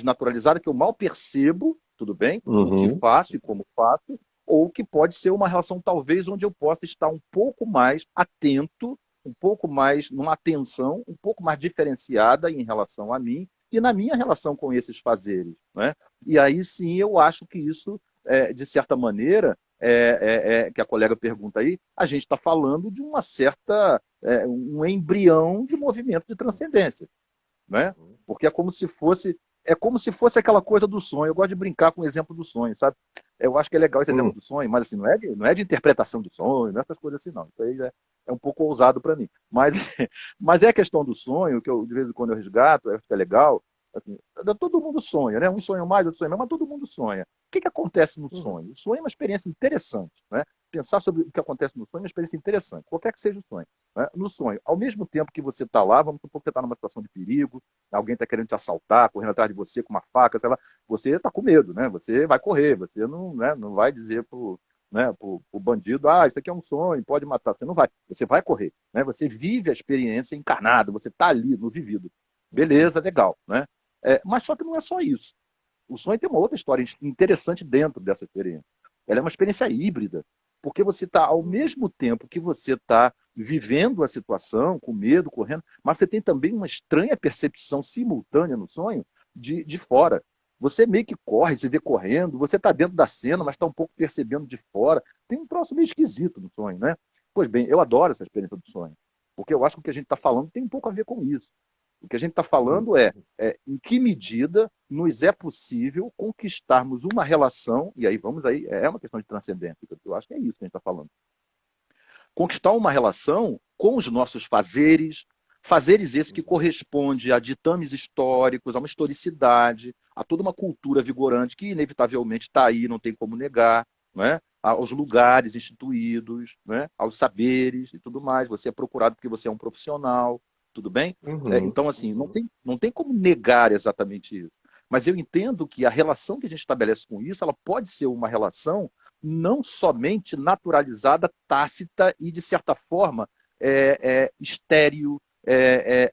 naturalizada, que eu mal percebo, tudo bem, o que Uhum. faço e como faço, ou que pode ser uma relação talvez onde eu possa estar um pouco mais atento, um pouco mais numa atenção, um pouco mais diferenciada em relação a mim e na minha relação com esses fazeres, né? E aí sim eu acho que isso, de certa maneira, que a colega pergunta aí, a gente está falando de uma certa, um embrião de movimento de transcendência, né? Porque é como se fosse aquela coisa do sonho. Eu gosto de brincar com o exemplo do sonho, sabe? Eu acho que é legal esse exemplo Hum. do sonho, mas assim, não é de interpretação de sonho, não é essas coisas assim, não. Isso aí é um pouco ousado para mim. Mas, mas é a questão do sonho, que eu, de vez em quando eu resgato, acho que é legal. Assim, todo mundo sonha, né? Um sonha mais, outro sonha mais, mas todo mundo sonha. O que acontece no Uhum. sonho? O sonho é uma experiência interessante, né? Pensar sobre o que acontece no sonho é uma experiência interessante, qualquer que seja o sonho, né? No sonho, ao mesmo tempo que você está lá, vamos supor que você está numa situação de perigo, alguém está querendo te assaltar, correndo atrás de você com uma faca, sei lá, você está com medo, né? Você vai correr, você não, né, não vai dizer pro bandido, isso aqui é um sonho, pode matar. Você não vai, você vai correr, né? Você vive a experiência encarnada, você está ali no vivido. Uhum. Beleza, legal, né? Mas só que não é só isso. O sonho tem uma outra história interessante dentro dessa experiência. Ela é uma experiência híbrida, porque você está, ao Uhum. mesmo tempo que você está vivendo a situação, com medo, correndo, mas você tem também uma estranha percepção simultânea no sonho de fora. Você meio que corre, se vê correndo, você está dentro da cena, mas está um pouco percebendo de fora. Tem um troço meio esquisito no sonho, né? Pois bem, eu adoro essa experiência do sonho, porque eu acho que o que a gente está falando tem um pouco a ver com isso. O que a gente está falando é em que medida nos é possível conquistarmos uma relação, e aí vamos aí, é uma questão de transcendência, eu acho que é isso que a gente está falando. Conquistar uma relação com os nossos fazeres, fazeres esses que correspondem a ditames históricos, a uma historicidade, a toda uma cultura vigorante que inevitavelmente está aí, não tem como negar, não é? Aos lugares instituídos, não é? Aos saberes e tudo mais. Você é procurado porque você é um profissional, tudo bem? Então, assim, não tem como negar exatamente isso. Mas eu entendo que a relação que a gente estabelece com isso, ela pode ser uma relação não somente naturalizada, tácita e, de certa forma, estéril,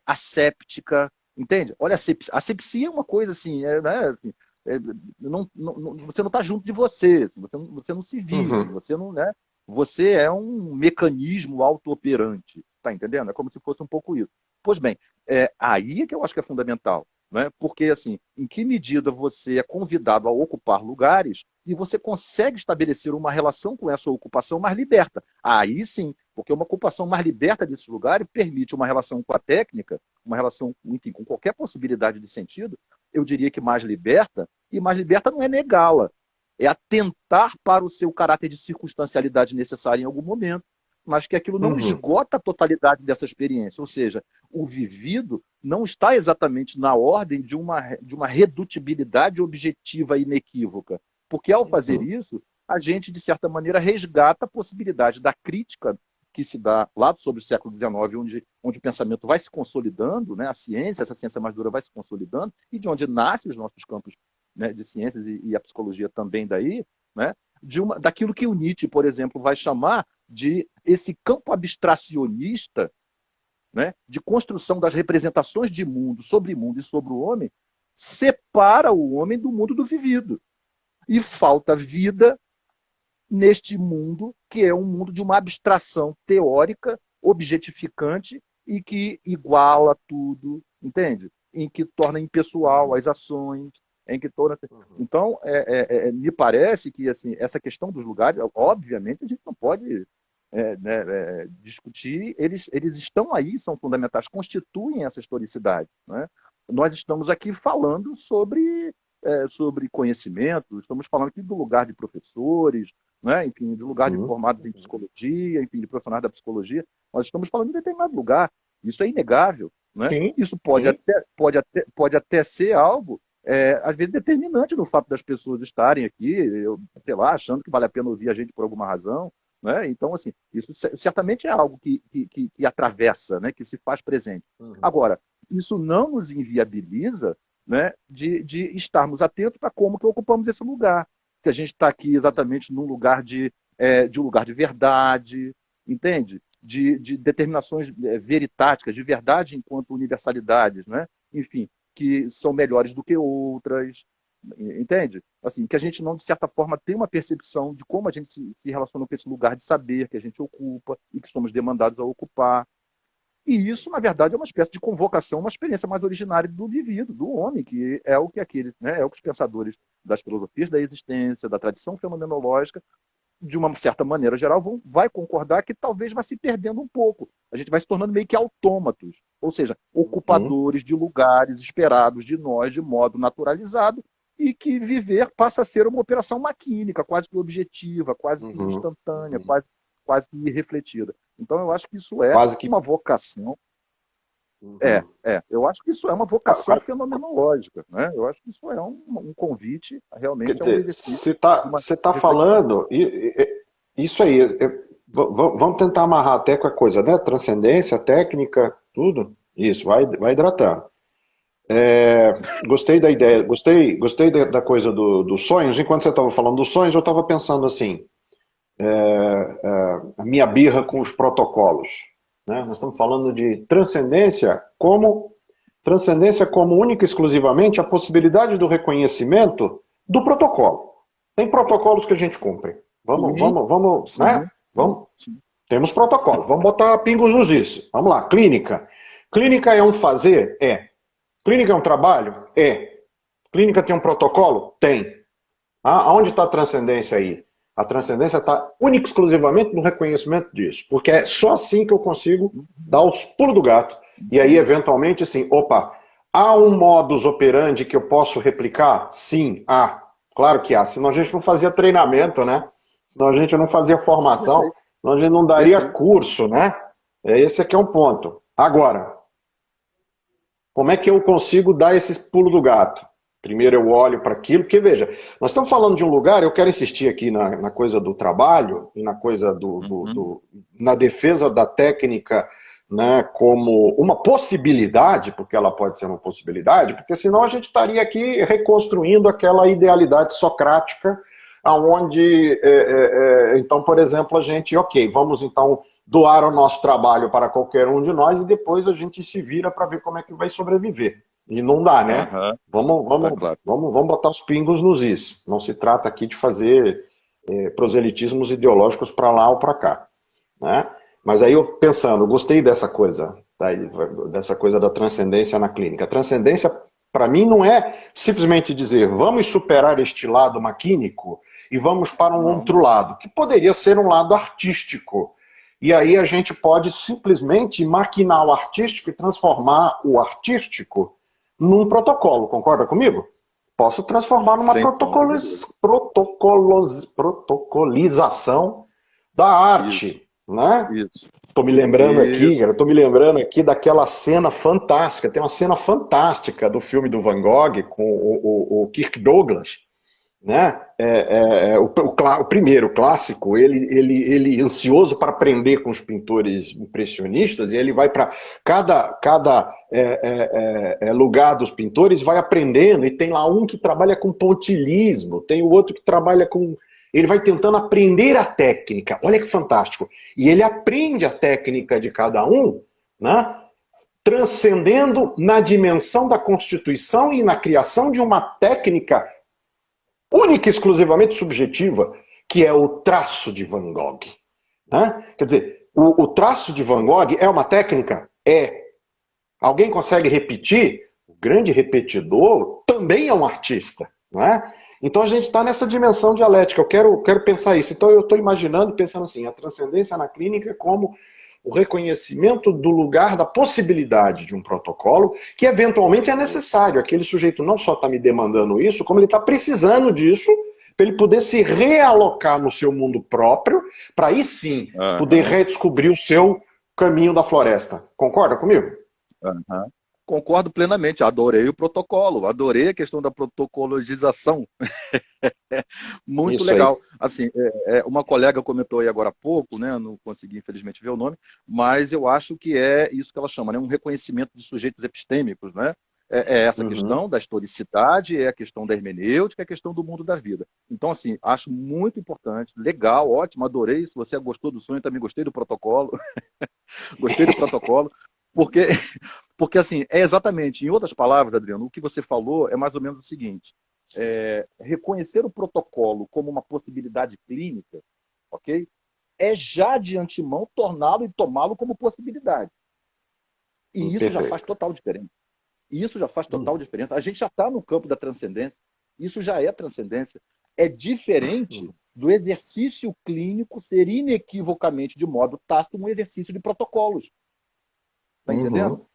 asséptica, entende? Olha, asepsia é uma coisa assim, né? Assim, você não está junto de você, você não se vive, você não, né? Você é um mecanismo auto-operante, tá entendendo? É como se fosse um pouco isso. Pois bem, aí é que eu acho que é fundamental, né? Porque, assim, em que medida você é convidado a ocupar lugares e você consegue estabelecer uma relação com essa ocupação mais liberta. Aí sim, porque uma ocupação mais liberta desses lugares permite uma relação com a técnica, uma relação, enfim, com qualquer possibilidade de sentido, eu diria que mais liberta, e mais liberta não é negá-la, é atentar para o seu caráter de circunstancialidade necessária em algum momento, mas que aquilo não esgota a totalidade dessa experiência. Ou seja, o vivido não está exatamente na ordem de uma redutibilidade objetiva e inequívoca. Porque, ao fazer isso, a gente, de certa maneira, resgata a possibilidade da crítica que se dá lá sobre o século XIX, onde o pensamento vai se consolidando, né? A ciência, essa ciência mais dura vai se consolidando, e de onde nascem os nossos campos, né, de ciências e a psicologia também daí, né? Daquilo que o Nietzsche, por exemplo, vai chamar de esse campo abstracionista, né, de construção das representações de mundo sobre o homem, separa o homem do mundo do vivido. E falta vida neste mundo, que é um mundo de uma abstração teórica, objetificante, e que iguala tudo, entende? Em que torna impessoal as ações, em que torna... Então, me parece que assim, essa questão dos lugares, obviamente, a gente não pode discutir, eles estão aí, são fundamentais, constituem essa historicidade. Né? Nós estamos aqui falando sobre conhecimento, estamos falando aqui do lugar de professores, né? Enfim, do lugar de formados em psicologia, enfim, de profissionais da psicologia, nós estamos falando de determinado lugar. Isso é inegável. Né? Isso pode até ser algo, às vezes, determinante no fato das pessoas estarem aqui, sei lá, achando que vale a pena ouvir a gente por alguma razão. Né? Então, assim, isso certamente é algo que atravessa, né? Que se faz presente. Agora, isso não nos inviabiliza, né, de estarmos atentos para como que ocupamos esse lugar. Se a gente está aqui exatamente num lugar de um lugar de verdade, entende? De determinações veritáticas, de verdade enquanto universalidades, né? Enfim, que são melhores do que outras, entende? Assim, que a gente não, de certa forma, tem uma percepção de como a gente se relaciona com esse lugar de saber que a gente ocupa e que somos demandados a ocupar. E isso, na verdade, é uma espécie de convocação, uma experiência mais originária do vivido, do homem, que é o que aqueles, né, é o que os pensadores das filosofias da existência, da tradição fenomenológica, de uma certa maneira geral, vai concordar que talvez vai se perdendo um pouco. A gente vai se tornando meio que autômatos, ou seja, ocupadores de lugares esperados de nós de modo naturalizado, e que viver passa a ser uma operação maquínica, quase que objetiva, quase que instantânea, quase que irrefletida. Então, eu acho que isso é uma vocação. Eu acho que isso é uma vocação fenomenológica. Né? Eu acho que isso é um convite realmente a um exercício. Você está falando, isso aí, vamos tentar amarrar até com a coisa, né? Transcendência, técnica, tudo. Isso, vai hidratando. Gostei da ideia, gostei da coisa dos sonhos. Enquanto você estava falando dos sonhos, eu estava pensando assim, a minha birra com os protocolos. Né? Nós estamos falando de transcendência como única e exclusivamente a possibilidade do reconhecimento do protocolo. Tem protocolos que a gente cumpre. Vamos, né? Temos protocolo. Vamos botar pingos nos is. Vamos lá, clínica. Clínica é um fazer? É. Clínica é um trabalho? É. Clínica tem um protocolo? Tem. Aonde está a transcendência aí? A transcendência está única e exclusivamente no reconhecimento disso. Porque é só assim que eu consigo dar os pulos do gato E aí, eventualmente, assim, opa, há um modus operandi que eu posso replicar? Sim, há. Claro que há. Senão a gente não fazia treinamento, né? Senão a gente não fazia formação, Perfeito, senão a gente não daria perfeito. curso, né? Esse aqui é um ponto. Agora, como é que eu consigo dar esse pulo do gato? Primeiro eu olho para aquilo, porque veja, nós estamos falando de um lugar, eu quero insistir aqui na coisa do trabalho e na coisa Uhum. na defesa da técnica, né, como uma possibilidade, porque ela pode ser uma possibilidade, porque senão a gente estaria aqui reconstruindo aquela idealidade socrática, aonde, então, por exemplo, a gente, ok, vamos então doar o nosso trabalho para qualquer um de nós e depois a gente se vira para ver como é que vai sobreviver. E não dá, né? Aham, Vamos, tá vamos, claro. vamos, vamos botar os pingos nos is. Não se trata aqui de fazer proselitismos ideológicos para lá ou para cá, né? Mas aí eu pensando, eu gostei dessa coisa, dessa coisa da transcendência na clínica. A transcendência, para mim, não é simplesmente dizer vamos superar este lado maquínico e vamos para um Não, outro lado, que poderia ser um lado artístico. E aí a gente pode simplesmente maquinar o artístico e transformar o artístico num protocolo, concorda comigo? Posso transformar numa sem sombra de dúvida. protocolização da Isso, arte, né? isso, Tô me lembrando aqui, isso. cara, tô me lembrando aqui daquela cena fantástica. Tem uma cena fantástica do filme do Van Gogh com o Kirk Douglas, né? O primeiro, o clássico, ele ansioso para aprender com os pintores impressionistas, e ele vai para cada lugar dos pintores, vai aprendendo, e tem lá um que trabalha com pontilhismo, tem o outro que trabalha com. Ele vai tentando aprender a técnica, olha que fantástico. E ele aprende a técnica de cada um, né? Transcendendo na dimensão da constituição e na criação de uma técnica única e exclusivamente subjetiva, que é o traço de Van Gogh. Né? Quer dizer, o traço de Van Gogh é uma técnica? É. Alguém consegue repetir? O grande repetidor também é um artista. Não é? Então a gente está nessa dimensão dialética. Eu quero pensar isso. Então eu estou imaginando, pensando assim, a transcendência na clínica como o reconhecimento do lugar da possibilidade de um protocolo que eventualmente é necessário. Aquele sujeito não só está me demandando isso, como ele está precisando disso para ele poder se realocar no seu mundo próprio, para aí sim poder Aham, redescobrir o seu caminho da floresta. Concorda comigo? aham. Concordo plenamente, adorei o protocolo, adorei a questão da protocolização. Muito Isso aí. legal. Assim, uma colega comentou aí agora há pouco, né? Não consegui, infelizmente, ver o nome, mas eu acho que é isso que ela chama, né? Um reconhecimento de sujeitos epistêmicos, né? É essa Uhum. questão da historicidade, é a questão da hermenêutica, é a questão do mundo da vida. Então, assim, acho muito importante, legal, ótimo, adorei. Se você gostou do sonho, também gostei do protocolo, gostei do protocolo, porque, porque assim, é exatamente, em outras palavras, Adriano, o que você falou é mais ou menos o seguinte: reconhecer o protocolo como uma possibilidade clínica, ok? É já de antemão torná-lo e tomá-lo como possibilidade. E isso já faz Perfeito. total diferença. Isso já faz total Uhum. diferença. A gente já está no campo da transcendência. Isso já é transcendência. É diferente do exercício clínico ser inequivocamente, de modo tácito, um exercício de protocolos. Está entendendo? Uhum.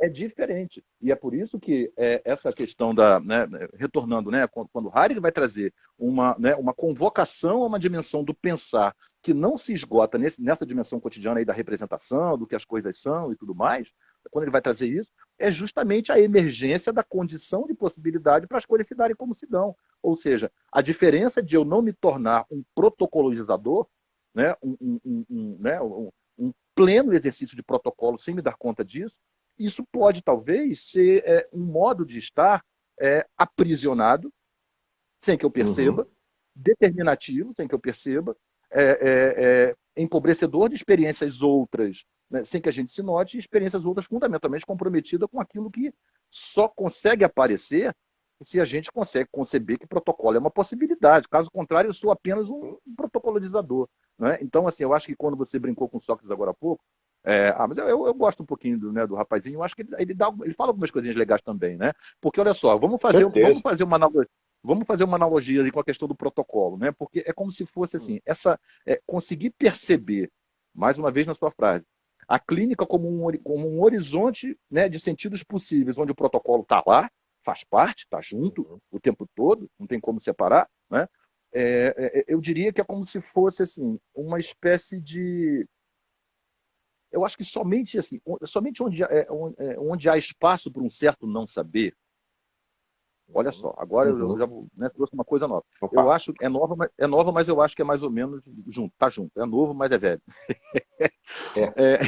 É diferente. E é por isso que essa questão da. Né, retornando, né, quando Heidegger vai trazer uma convocação a uma dimensão do pensar que não se esgota nessa dimensão cotidiana aí da representação, do que as coisas são e tudo mais, quando ele vai trazer isso, é justamente a emergência da condição de possibilidade para as coisas se darem como se dão. Ou seja, a diferença de eu não me tornar um protocolizador, né, um pleno exercício de protocolo sem me dar conta disso, isso pode talvez ser um modo de estar aprisionado, sem que eu perceba, Uhum. determinativo, sem que eu perceba, empobrecedor de experiências outras, né, sem que a gente se note, e experiências outras fundamentalmente comprometidas com aquilo que só consegue aparecer se a gente consegue conceber que protocolo é uma possibilidade. Caso contrário, eu sou apenas um protocolizador. Né? Então, assim, eu acho que quando você brincou com Sócrates agora há pouco, mas eu gosto um pouquinho do rapazinho, eu acho que ele fala algumas coisinhas legais também, né? Porque, olha só, Certeza. vamos fazer uma analogia ali com a questão do protocolo, né? Porque é como se fosse assim, conseguir perceber, mais uma vez na sua frase, a clínica como um horizonte, né, de sentidos possíveis, onde o protocolo está lá, faz parte, está junto o tempo todo, não tem como separar, né? Eu diria que é como se fosse assim, uma espécie de. Eu acho que somente assim, somente onde há espaço para um certo não saber. Olha só, agora eu já né, trouxe uma coisa nova. Eu Opa. acho que é nova, mas eu acho que é mais ou menos junto, tá junto. É novo, mas é velho. É. É,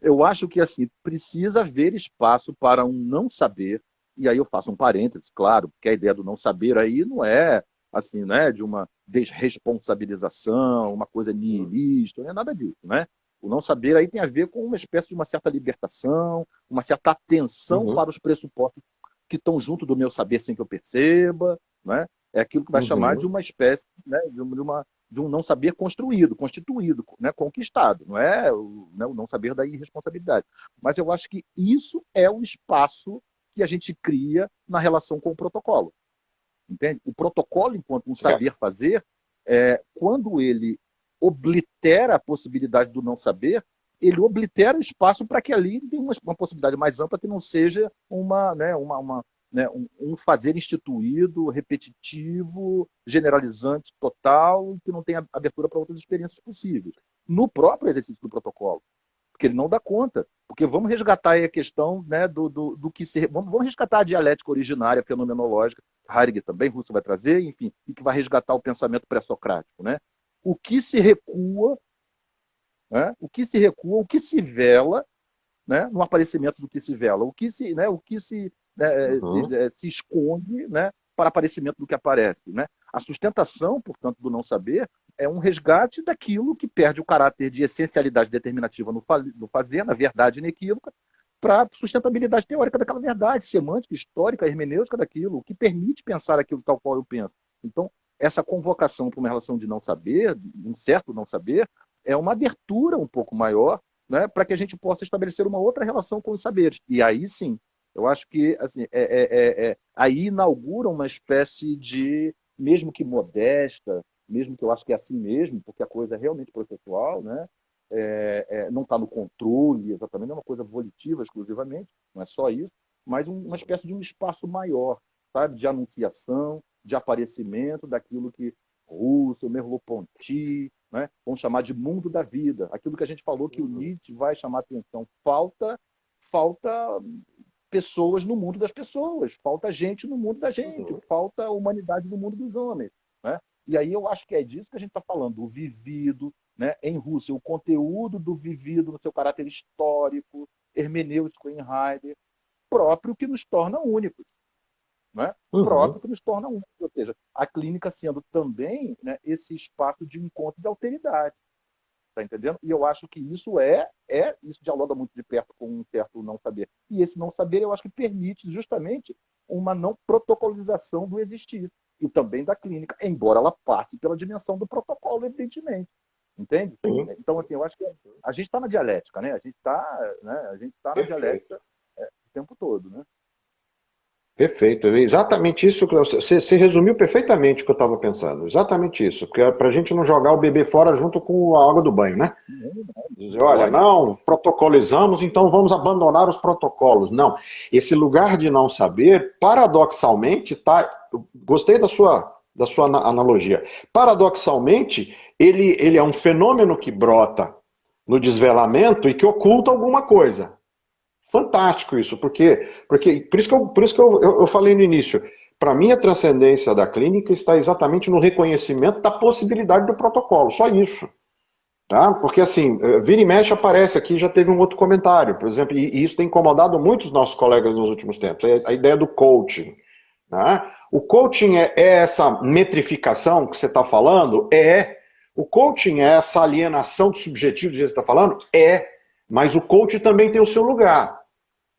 eu acho que assim precisa haver espaço para um não saber. E aí eu faço um parênteses, claro, porque a ideia do não saber aí não é assim, né, de uma desresponsabilização, uma coisa nihilista, não é nada disso, né? O não saber aí tem a ver com uma espécie de uma certa libertação, uma certa atenção Uhum. para os pressupostos que estão junto do meu saber sem que eu perceba, né? É aquilo que vai chamar de Uhum. uma espécie, né, de um não saber construído, constituído, né, conquistado. Não é né, o não saber da irresponsabilidade. Mas eu acho que isso é o espaço que a gente cria na relação com o protocolo. Entende? O protocolo, enquanto um É. saber fazer, quando ele oblitera a possibilidade do não saber, ele oblitera o espaço para que ali tenha uma possibilidade mais ampla que não seja um fazer instituído, repetitivo, generalizante, total, que não tenha abertura para outras experiências possíveis. No próprio exercício do protocolo, porque ele não dá conta. Porque vamos resgatar aí a questão, né, do que se. Vamos resgatar a dialética originária, fenomenológica, Heidegger também, Russo vai trazer, enfim, e que vai resgatar o pensamento pré-socrático. Né? O que se recua, né, o que se vela, né, no aparecimento do que se vela, o que se, Uhum. se esconde, né, para aparecimento do que aparece. Né? A sustentação, portanto, do não saber é um resgate daquilo que perde o caráter de essencialidade determinativa no fazer, na verdade inequívoca, para a sustentabilidade teórica daquela verdade, semântica, histórica, hermenêutica daquilo, o que permite pensar aquilo tal qual eu penso. Então, essa convocação para uma relação de não saber, um certo não saber, é uma abertura um pouco maior, né, para que a gente possa estabelecer uma outra relação com os saberes. E aí sim, eu acho que assim, aí inaugura uma espécie de, mesmo que modesta, mesmo que eu acho que é assim mesmo, porque a coisa é realmente processual, né? Não está no controle exatamente, não é uma coisa volitiva exclusivamente, não é só isso, mas uma espécie de um espaço maior, sabe? De anunciação, de aparecimento daquilo que Russell, Merleau-Ponty, né? Vão chamar de mundo da vida, aquilo que a gente falou que o Nietzsche vai chamar a atenção. Falta pessoas no mundo das pessoas, falta gente no mundo da gente, falta humanidade no mundo dos homens. Né? E aí eu acho que é disso que a gente está falando, o vivido, né? Em Russell, o conteúdo do vivido no seu caráter histórico, hermenêutico em Heidegger, próprio que nos torna únicos. Né? Uhum. Próprio que nos torna únicos. Ou seja, a clínica sendo também, né, esse espaço de encontro de alteridade. Tá entendendo? E eu acho que isso dialoga muito de perto com um certo não saber. E esse não saber, eu acho que permite justamente uma não protocolização do existir. E também da clínica, embora ela passe pela dimensão do protocolo, evidentemente. Entende? Sim. Então, assim, eu acho que a gente está na dialética, né? A gente tá na Perfeito. dialética o tempo todo, né? Perfeito, é exatamente isso que você resumiu perfeitamente o que eu estava pensando, exatamente isso, porque é para a gente não jogar o bebê fora junto com a água do banho, né? Dizer, Não olha, pode. não, protocolizamos, então vamos abandonar os protocolos. Não, esse lugar de não saber, paradoxalmente, tá, gostei da sua analogia, paradoxalmente, ele é um fenômeno que brota no desvelamento e que oculta alguma coisa. Fantástico isso, porque por isso que eu falei no início. Para mim, a transcendência da clínica está exatamente no reconhecimento da possibilidade do protocolo, só isso. Tá? Porque assim, vira e mexe aparece aqui, já teve um outro comentário, por exemplo, e isso tem incomodado muitos nossos colegas nos últimos tempos, a ideia do coaching. Tá? O coaching é essa metrificação que você está falando? É. O coaching é essa alienação do subjetivo que você está falando? É. Mas o coaching também tem o seu lugar.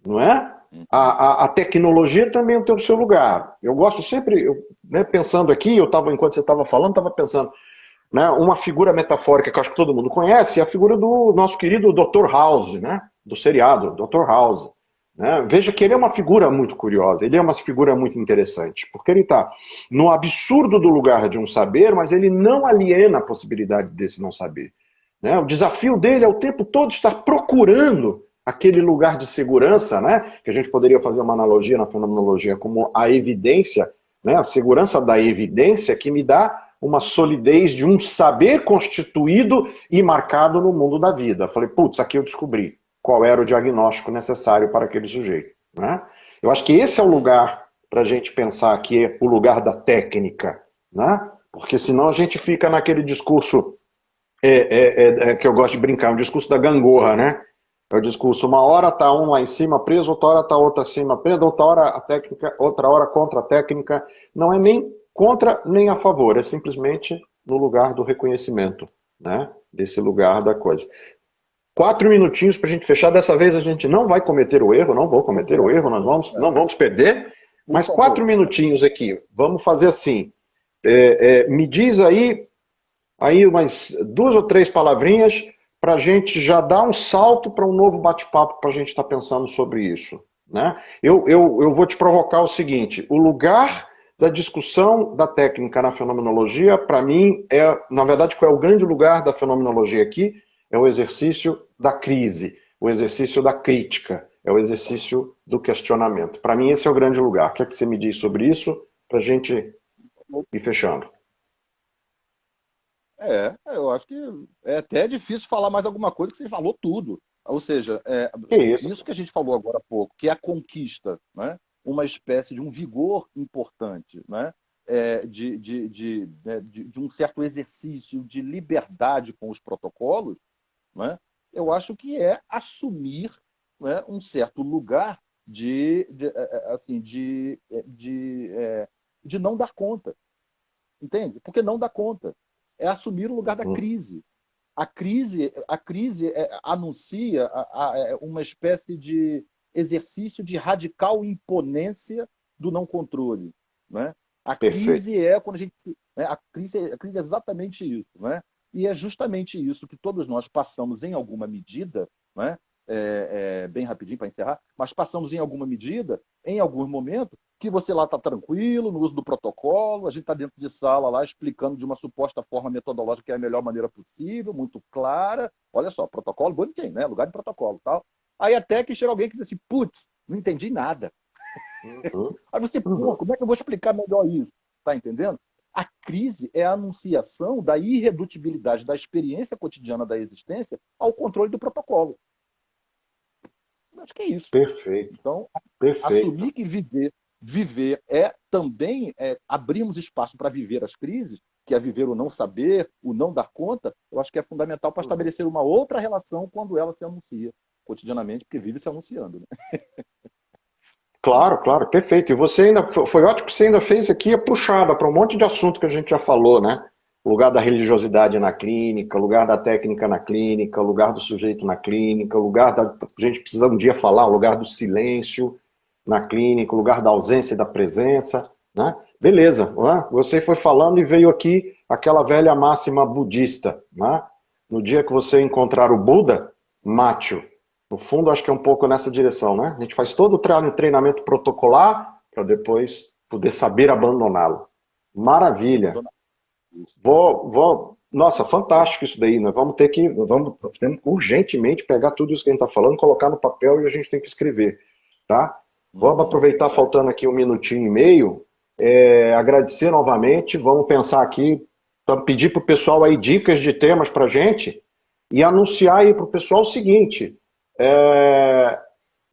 Não é? A tecnologia também tem o seu lugar. Eu gosto sempre, né, pensando aqui, enquanto você estava falando, estava pensando, né, uma figura metafórica que eu acho que todo mundo conhece é a figura do nosso querido Dr. House, né, do seriado Dr. House. Né? Veja que ele é uma figura muito curiosa, ele é uma figura muito interessante, porque ele está no absurdo do lugar de um saber, mas ele não aliena a possibilidade desse não saber. né? O desafio dele é o tempo todo estar procurando aquele lugar de segurança, né? Que a gente poderia fazer uma analogia na fenomenologia como a evidência, né? A segurança da evidência que me dá uma solidez de um saber constituído e marcado no mundo da vida. Falei, putz, aqui eu descobri qual era o diagnóstico necessário para aquele sujeito, né? Eu acho que esse é o lugar para a gente pensar que é o lugar da técnica, né? Porque senão a gente fica naquele discurso que eu gosto de brincar, um discurso da gangorra, né? É o discurso, uma hora está um lá em cima preso, outra hora está outra acima preso, outra hora a técnica, outra hora contra a técnica. Não é nem contra nem a favor, é simplesmente no lugar do reconhecimento, né? Desse lugar da coisa. 4 minutinhos para a gente fechar. Dessa vez a gente não vai cometer o erro, não vou cometer o erro, não vamos perder. Mas 4 minutinhos aqui. Vamos fazer assim. Me diz aí umas 2 ou 3 palavrinhas para a gente já dar um salto para um novo bate-papo para a gente estar pensando sobre isso, né? Eu vou te provocar o seguinte: o lugar da discussão da técnica na fenomenologia, para mim, na verdade, qual é o grande lugar da fenomenologia aqui? É o exercício da crise, o exercício da crítica, é o exercício do questionamento. Para mim, esse é o grande lugar. O que é que você me diz sobre isso para a gente ir fechando? Eu acho que é até difícil falar mais alguma coisa que você falou tudo. Ou seja, Que isso? isso que a gente falou agora há pouco, que é a conquista, né? Uma espécie de um vigor importante, né? De um certo exercício de liberdade com os protocolos, né? Eu acho que é assumir, né, um certo lugar assim, de não dar conta. Entende? Porque não dá conta. É assumir o lugar da crise. A crise anuncia uma espécie de exercício de radical imponência do não controle, né? A Perfeito. crise é quando a gente, né, a crise é exatamente isso, né? E é justamente isso que todos nós passamos em alguma medida, né? Bem rapidinho para encerrar, mas passamos em alguma medida, em algum momento, que você lá está tranquilo, no uso do protocolo, a gente está dentro de sala lá explicando de uma suposta forma metodológica que é a melhor maneira possível, muito clara. Olha só, protocolo bonitinho, né? Lugar de protocolo, tal. Aí até que chega alguém que diz assim, putz, não entendi nada. Uhum. Aí você, pô, Uhum. como é que eu vou explicar melhor isso? Tá entendendo? A crise é a anunciação da irredutibilidade da experiência cotidiana da existência ao controle do protocolo. Acho que é isso. Perfeito. Então, Perfeito. assumir que viver é também abrirmos espaço para viver as crises, que é viver o não saber, o não dar conta, eu acho que é fundamental para Uhum. estabelecer uma outra relação quando ela se anuncia cotidianamente, porque vive se anunciando, né? Claro, claro, perfeito. E você ainda foi ótimo que você ainda fez aqui a puxada para um monte de assunto que a gente já falou, né? O lugar da religiosidade na clínica, o lugar da técnica na clínica, o lugar do sujeito na clínica, o lugar da. A gente precisa um dia falar, o lugar do silêncio na clínica, o lugar da ausência e da presença, né? Beleza, né? Você foi falando e veio aqui aquela velha máxima budista, né? No dia que você encontrar o Buda, mate-o. No fundo, acho que é um pouco nessa direção, né? A gente faz todo o treinamento protocolar para depois poder saber abandoná-lo. Maravilha. Abandonar isso. Nossa, fantástico isso daí. Temos que urgentemente pegar tudo isso que a gente está falando, colocar no papel e a gente tem que escrever, tá? Vamos aproveitar, Verdade. faltando aqui 1 minutinho e meio, agradecer novamente. Vamos pensar aqui, pedir para o pessoal aí dicas de temas para a gente e anunciar aí para o pessoal o seguinte. É,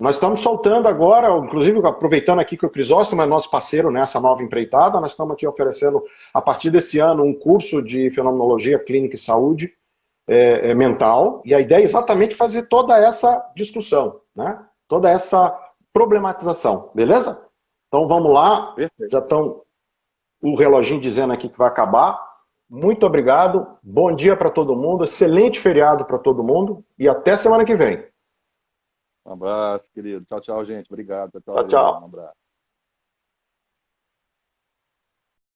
Nós estamos soltando agora, inclusive aproveitando aqui que o Crisóstomo é nosso parceiro nessa nova empreitada, nós estamos aqui oferecendo, a partir desse ano, um curso de fenomenologia clínica e saúde mental, e a ideia é exatamente fazer toda essa discussão, né? Toda essa problematização, beleza? Então vamos lá, Perfeito. já estão o reloginho dizendo aqui que vai acabar. Muito obrigado, bom dia para todo mundo, excelente feriado para todo mundo, e até semana que vem. Um abraço, querido. Tchau, tchau, gente. Obrigado. Tchau, tchau, Tchau, tchau. Adriano. Um abraço.